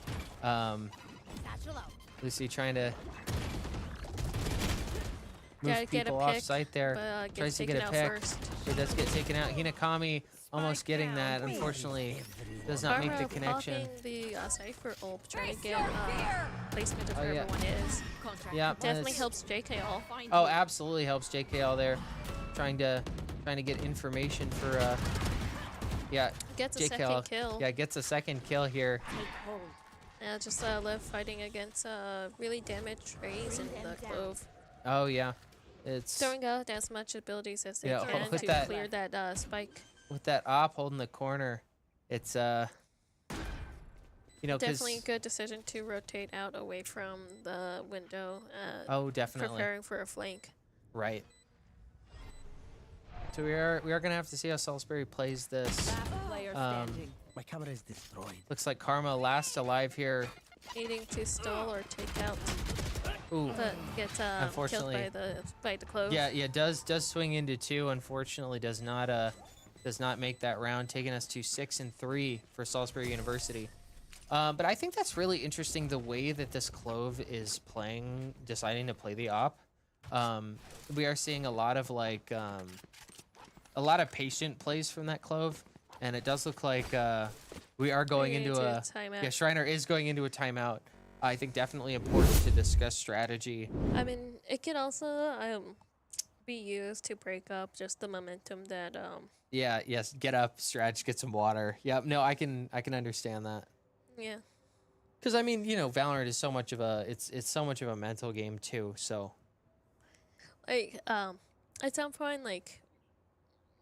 Lucy trying to move people off site there. But, Tries to taken get a out pick. first. It does get taken out. Hinakami almost getting that. Unfortunately, does not make the connection. Popping the Cypher ult, trying to get placement of Oh, where yeah. everyone is. Yeah, Definitely it's- helps JKL. Oh, absolutely helps JKL there. Trying to get information for yeah, Gets a JKL. second kill. Yeah, gets a second kill here. Yeah, just left fighting against really damaged Rays in the Clove. Oh yeah. It's Throwing out as much abilities as they Yeah, can with to that- clear that spike. with that op holding the corner. It's Definitely a 'cause- good decision to rotate out away from the window. Oh, definitely. Preparing for a flank. Right. So we are gonna have to see how Salisbury plays this. Player Um, standing. My camera is destroyed. Looks like Karma last alive here. Needing to stall or take out, Ooh. but gets killed Unfortunately. by the Clove. Yeah, does swing into 2. Unfortunately, does not make that round, taking us to 6-3 for Salisbury University. But I think that's really interesting, the way that this Clove is deciding to play the op. We are seeing a lot of patient plays from that Clove, and it does look like we are going into a timeout. yeah. Schreiner is going into a timeout. I think definitely important to discuss strategy. I mean, it can also be used to break up just the momentum that Yeah, yes, get up, stretch, get some water. Yep, no, I can understand that. yeah. Because I mean, Valorant is so much of a mental game too. So Like at some point, like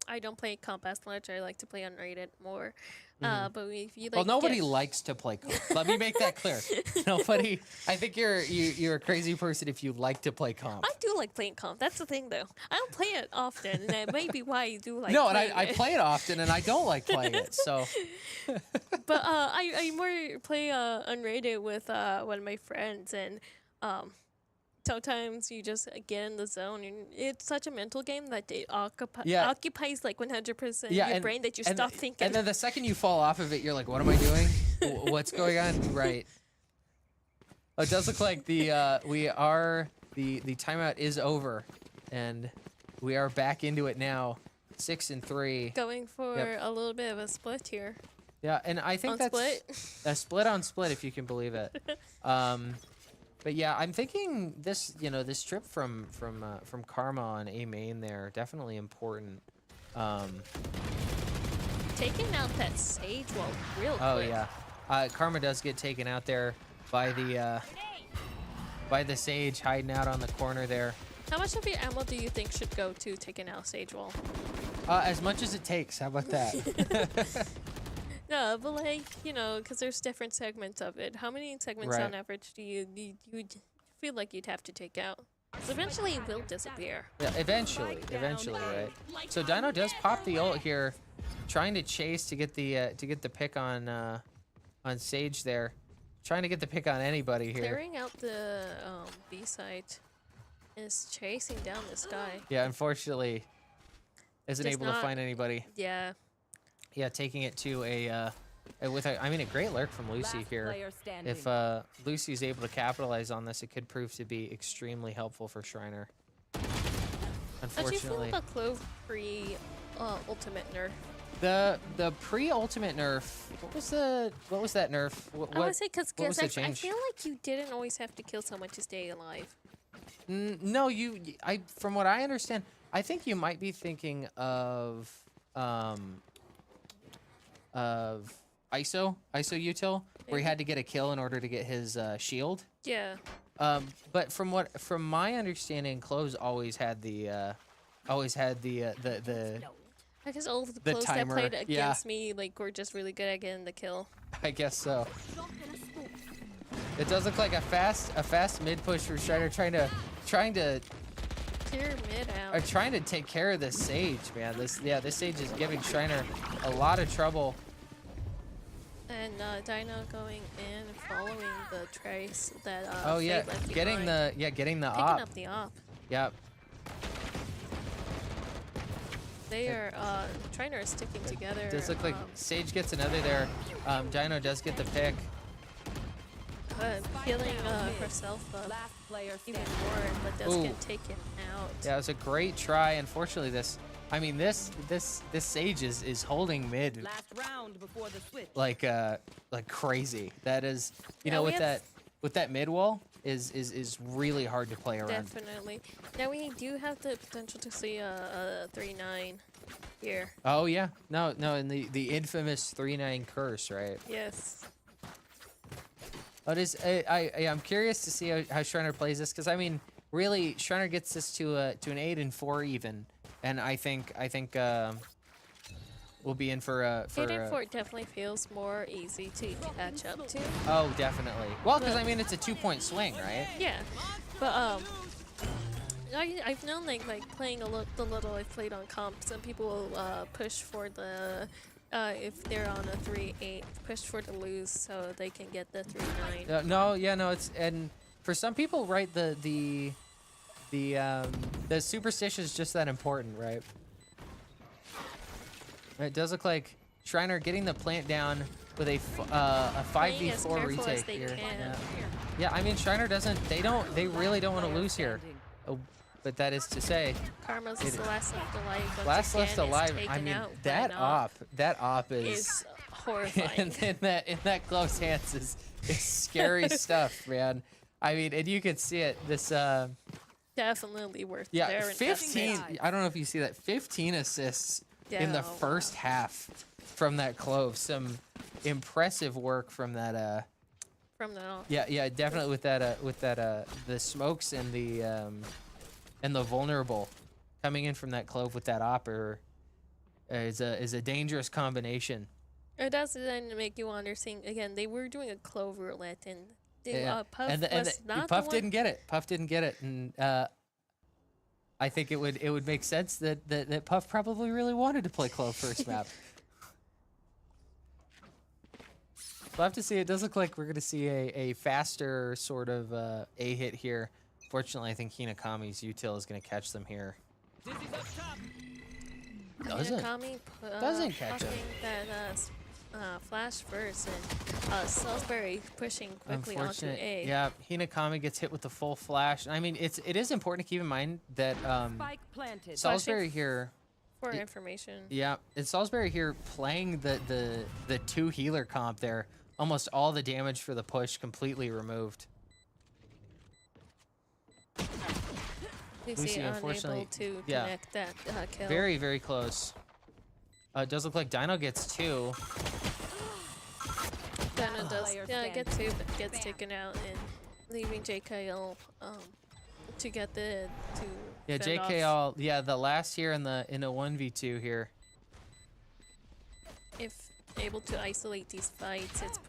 I don't play comp as much. I like to play unrated more. But if you like, well, nobody likes to play comp. Let me make that clear. Nobody. I think you're a crazy person if you like to play comp. I do like playing comp. That's the thing, though. I don't play it often, and that may be why I do like. No, and playing I it. play it often, and I don't like playing it. So But I more play unrated with one of my friends, and sometimes you just get in the zone, and it's such a mental game that it occupies like 100% your brain that you stop thinking. And then the second you fall off of it, you're like, "What am I doing? What's going on?" Right. It does look like the timeout is over, and we are back into it now, 6-3. Going for Yep. a little bit of a split here. Yeah, and I think On that's split. a split on split, if you can believe it. But yeah, I'm thinking this trip from Karma on A main there, definitely important. Taking out that Sage wall real quick. Oh yeah, Karma does get taken out there by the Sage, hiding out on the corner there. How much of your ammo do you think should go to taking out Sage wall? As much as it takes. How about that? No, but like, because there's different segments of it. How many segments Right. on average do you feel like you'd have to take out? 'Cause eventually it will disappear. Yeah, eventually, right? So Dino does pop the ult here, trying to chase to get the pick on Sage there, trying to get the pick on anybody here. Clearing out the B site is chasing down this guy. Yeah, unfortunately, isn't Does able to not- find anybody. Yeah. Yeah, taking it to a great lurk from Lucy Last here. player standing. If Lucy's able to capitalize on this, it could prove to be extremely helpful for Schreiner. How do you feel Unfortunately, about Clove free ultimate nerf? The pre-ultimate nerf. What was that nerf? I would say because what was the I change? feel like you didn't always have to kill someone to stay alive. No, from what I understand, I think you might be thinking of ISO util, where he had to get a kill in order to get his shield. Yeah. But from my understanding, Cloves always had the I guess all of the The close that timer, played yeah. against me like were just really good at getting the kill. I guess so. It does look like a fast mid push for Schreiner trying to Clear mid out. trying to take care of this Sage, man. This Sage is giving Schreiner a lot of trouble. And Dino going in and following the trace that Oh Fade yeah, left getting behind. getting the Picking op. up the op. Yep. They are Trainer is sticking together. Does look like Sage gets another there. Dino does get the pick. Healing herself up Last player even standing. more, but does Ooh. get taken out. Yeah, it was a great try. Unfortunately, this Sage is holding mid Last round before the switch. like crazy. That is, you Yeah, know, we with that mid wall is really hard to play around. Definitely. Now we do have the potential to see a 3-9 here. Oh yeah, no, and the infamous 3-9 curse, right? Yes. But I'm curious to see how Schreiner plays this, because I mean, really, Schreiner gets this to an 8-4 even, and I think we'll be in for 8-4 definitely feels more easy to catch up to. Oh, definitely. Well, because I mean, it's a 2-point swing, right? Yeah, but I've known like playing the little I've played on comp. Some people will push for the if they're on a 3-8, push for the lose so they can get the 3-9. No, it's, and for some people, right, the superstition is just that important, right? It does look like Schreiner getting the plant down with a Playing as 5v4 careful retake as they here. can. Yeah, I mean, Schreiner doesn't, they really don't want to lose here. Standing. Oh, but that is to say, Karma's is the last left alive. Once last again, left is alive. I taken mean, out that by Knock op is is horrifying. in that close hands is scary stuff, man. I mean, and you could see it. This Definitely worth yeah, their 15. investment. I don't know if you see that. 15 assists in the Yeah, first half from that Clove. Some impressive work from that. From now. Yeah, definitely with that the smokes and the vulnerable coming in from that Clove with that opper is a dangerous combination. It does then make you wonder. Seeing again, they were doing a clove roulette, and Yeah. Puff and was not Puff the didn't get it. Puff didn't get it, and I think it would make sense that Puff probably really wanted to play Clove first map. We'll have to see. It does look like we're going to see a faster sort of A hit here. Fortunately, I think Hinakami's util is going to catch them here. Dizzy's up top. Doesn't. Hinakami, Doesn't catch him. pushing that flash first, and Salisbury pushing quickly onto Unfortunate. A. Yeah, Hinakami gets hit with the full flash. I mean, it is important to keep in mind that Spike planted. Salisbury here. For Y- information. Yeah, and Salisbury here playing the 2 healer comp there. Almost all the damage for the push completely removed. Lucy Lucy, unable unfortunately, to yeah. connect that kill. Very, very close. It does look like Dino gets 2. Dana does Player get 2, but gets taken out and leaving JKL to get the to Yeah, fend off. JKL. The last here in a 1v2 here. If able to isolate these fights, it's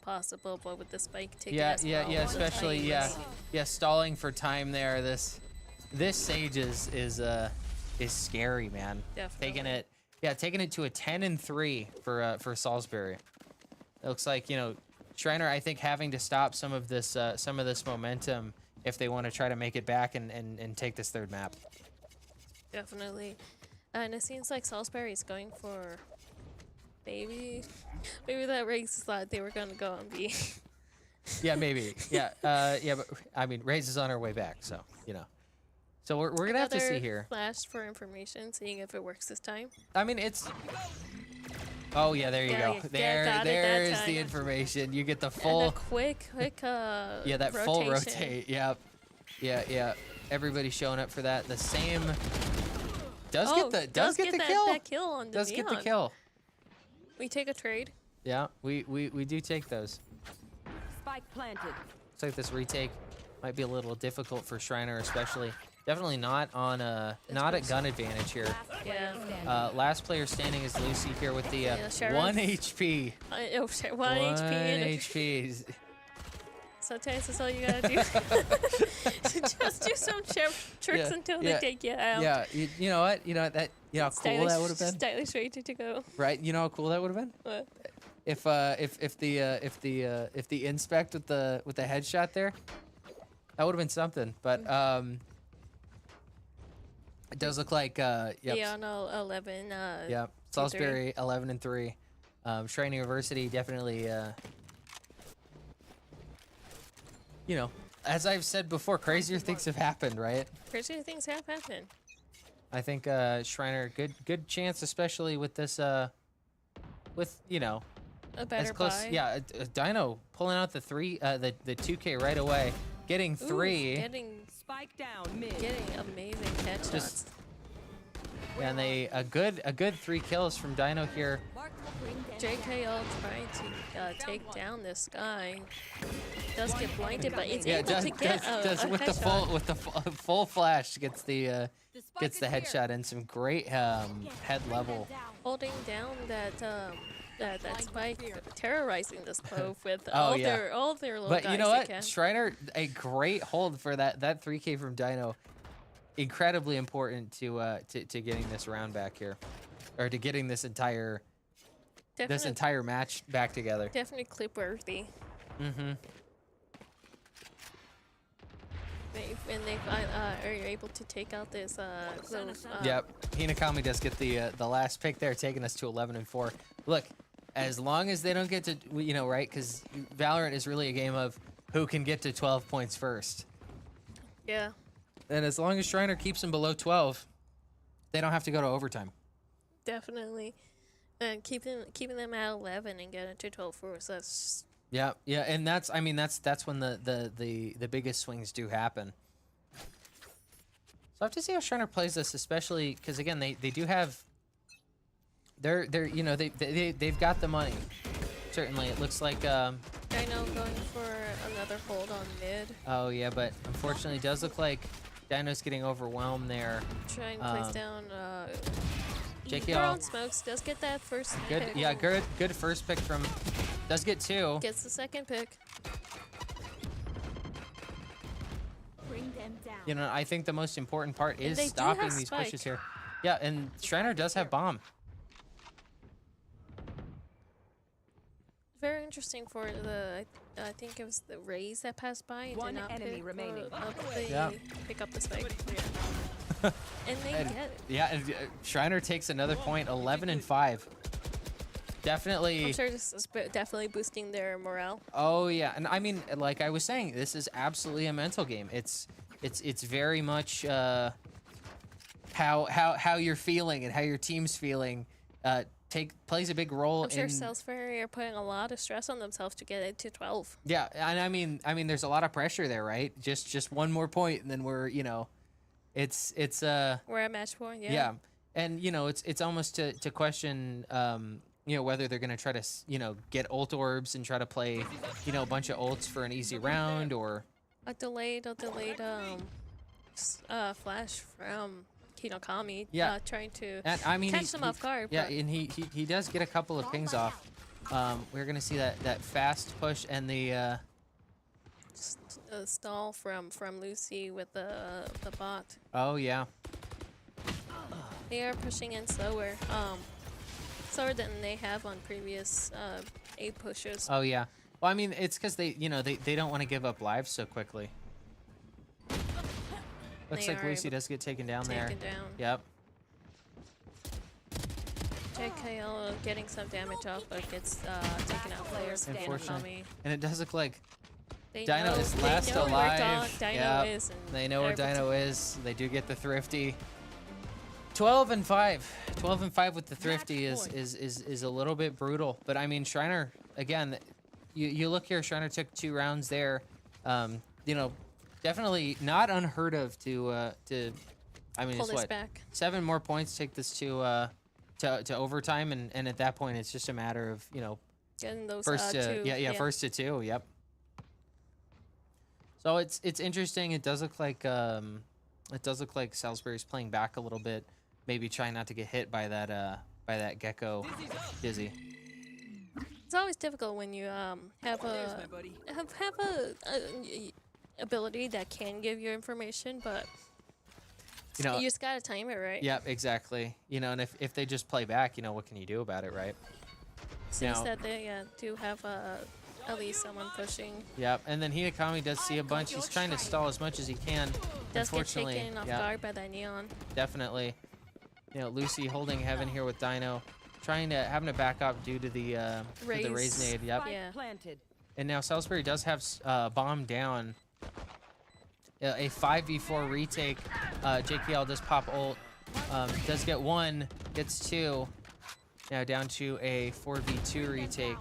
possible, but with the spike taken Yeah, as well, yeah, with the especially timing. stalling for time there. This Sage is scary, man. Definitely. Taking it to a 10-3 for Salisbury. It looks like, Schreiner, I think, having to stop some of this momentum if they want to try to make it back and take this third map. Definitely. And it seems like Salisbury is going for maybe that race thought they were gonna go on B. Yeah, maybe. Yeah, but I mean, Raze is on her way back, so So we're gonna have to see Another here. Flash for information, seeing if it works this time. I mean, it's Oh yeah, there you Yeah, go. yeah, There, got it that there's the time. information. You get the And full. a quick Yeah, that full rotation. rotate. Yep. Yeah. Everybody showing up for that. The same. Does Oh, get the that, kill. that kill on the Does get the Neon. kill. We take a trade. Yeah, we do take those. Spike planted. Looks like this retake might be a little difficult for Schreiner, especially. Definitely not on not at gun advantage here. Last player Yeah. standing. Last player standing is Lucy here with the Sheriff. 1 HP. Oh, shit, 1 HP. 1 And HP. sometimes that's all you gotta do. Just do some tricks Yeah, until yeah, they take you out. Yeah, you know what? You know that. You know how cool that would have been, Stylish way to go. right? You know how cool that would have been. What? If the inspect with the headshot there, that would have been something. But it does look like yep. Yeah, no, 11. Yeah, Salisbury 11-3. Schreiner University definitely. You know, as I've said before, crazier things have happened, right? Crazy things have happened. I think Schreiner, good chance, especially with this with you know. A better As close, buy. yeah. Dino pulling out the 2K right away, getting Ooh, 3, Spike down mid. getting amazing headshots. Just- and a good 3 kills from Dino here. JKL trying to take down this guy. Does get blinded, but it's Yeah, able does to get a with headshot. the full flash gets the headshot and some great head level. Holding down that spike, terrorizing this clove with Oh, all yeah. their little But guys you know they what, can. Schreiner, a great hold for that 3K from Dino. Incredibly important to getting this round back here, or to getting this entire match back together. Definitely clip worthy. Mm-hmm. When they are able to take out this little, Yep, Hinakami does get the last pick there, taking us to 11-4. Look, as long as they don't get to, you know, right? Because Valorant is really a game of who can get to 12 points first. yeah. And as long as Schreiner keeps them below 12, they don't have to go to overtime. Definitely. And keeping them at 11 and getting to 12 for us, that's Yeah, and that's when the biggest swings do happen. So I have to see how Schreiner plays this, especially because again they do have they're you know they've got the money. Certainly, it looks like Dino going for another hold on mid. oh yeah, but unfortunately it does look like Dino's getting overwhelmed there. Trying to place down JKL. Maroon smokes, does get that first Good, pick. yeah, good first pick from. Does get 2. Gets the second pick. Bring them down. You know, I think the most important part is they do stopping have these spike. pushes here. Yeah, and Schreiner does have bomb. Very interesting for the, I think it was the Rays that passed by and One did not enemy pick, remaining. Yeah. pick up the spike. And they And- get it. Yeah, and Schreiner takes another point, 11-5. Definitely. I'm sure this is definitely boosting their morale. Oh yeah, and I mean, like I was saying, this is absolutely a mental game. It's very much how you're feeling and how your team's feeling plays a big role I'm sure in. Salisbury are putting a lot of stress on themselves to get it to 12. Yeah, and I mean, there's a lot of pressure there, right? Just one more point, and then we're, you know, it's We're at match point, yeah. yeah, and you know, it's almost to question you know, whether they're gonna try to get ult orbs and try to play, you know, a bunch of ults for an easy round, or A delayed flash from Hinakami. Yeah. Trying to and I mean catch them off guard. Yeah, but and he does get a couple of pings off. We're gonna see that fast push and the stall from Lucy with the bot. oh yeah. They are pushing in slower. Slower than they have on previous A pushes. Oh yeah. Well, I mean, it's because they don't want to give up lives so quickly. Looks They like are Lucy does get taken down there. Taken down. Yep. JKL getting some damage off, but gets taken out players. Unfortunately. And it does look like They Dino know, is they last know where alive. Dino Yep. is. And They know where they're able Dino is. They do get the thrifty. 12-5. 12-5 with the thrifty is a little bit brutal. But I mean, Schreiner, again, you look here, Schreiner took 2 rounds there. You know, definitely not unheard of to I mean, Pull it's this what, back. 7 more points, take this to overtime, and at that point it's just a matter of, you know, Getting those first to two. first to 2. Yep. So it's interesting. It does look like Salisbury's playing back a little bit, maybe trying not to get hit by that gecko Dizzy. It's always difficult when you have There's a my buddy. have a ability that can give you information, but You know, you just gotta time it right. Yep, exactly. You know, and if they just play back, you know, what can you do about it, right? Seems Now- that they do have at least someone pushing. Yep, and then Hinakami does see a bunch. He's trying to stall as much as he can. Does get Unfortunately, taken off yeah, guard by that neon. definitely. You know, Lucy holding heaven here with Dino, having to back up due to the Raise. raise nade. Yep. Spike Yeah. planted. And now Salisbury does have bomb down. A 5v4 retake. JKL does pop ult. Does get 1, gets 2. Now down to a 4v2 retake.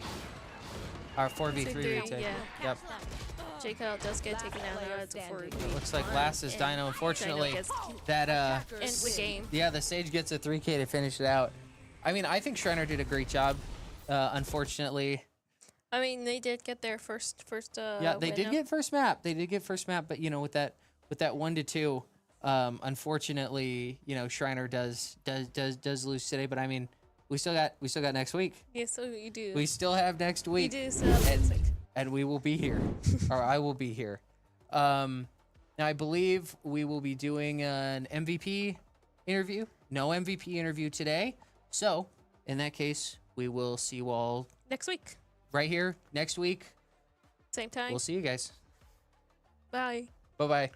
Or 4v3 retake. Yeah. Yep. JKL does get taken out. Now it's a 4v. Looks like last is Dino. Unfortunately, Dino gets that end the game. yeah, the Sage gets a 3K to finish it out. I mean, I think Schreiner did a great job. Unfortunately, I mean, they did get their first. yeah, they win did up. get first map. They did get first map, but you know, with that 1-2, unfortunately, you know, Schreiner does lose today. But I mean, we still got next week. Yeah, so you do. We still have next You week. do. So that's like, And we will be here, or I will be here. Now I believe we will be doing an MVP interview. No MVP interview today. So in that case, we will see you all next week, right here next week. same time. We'll see you guys. Bye. Bye bye.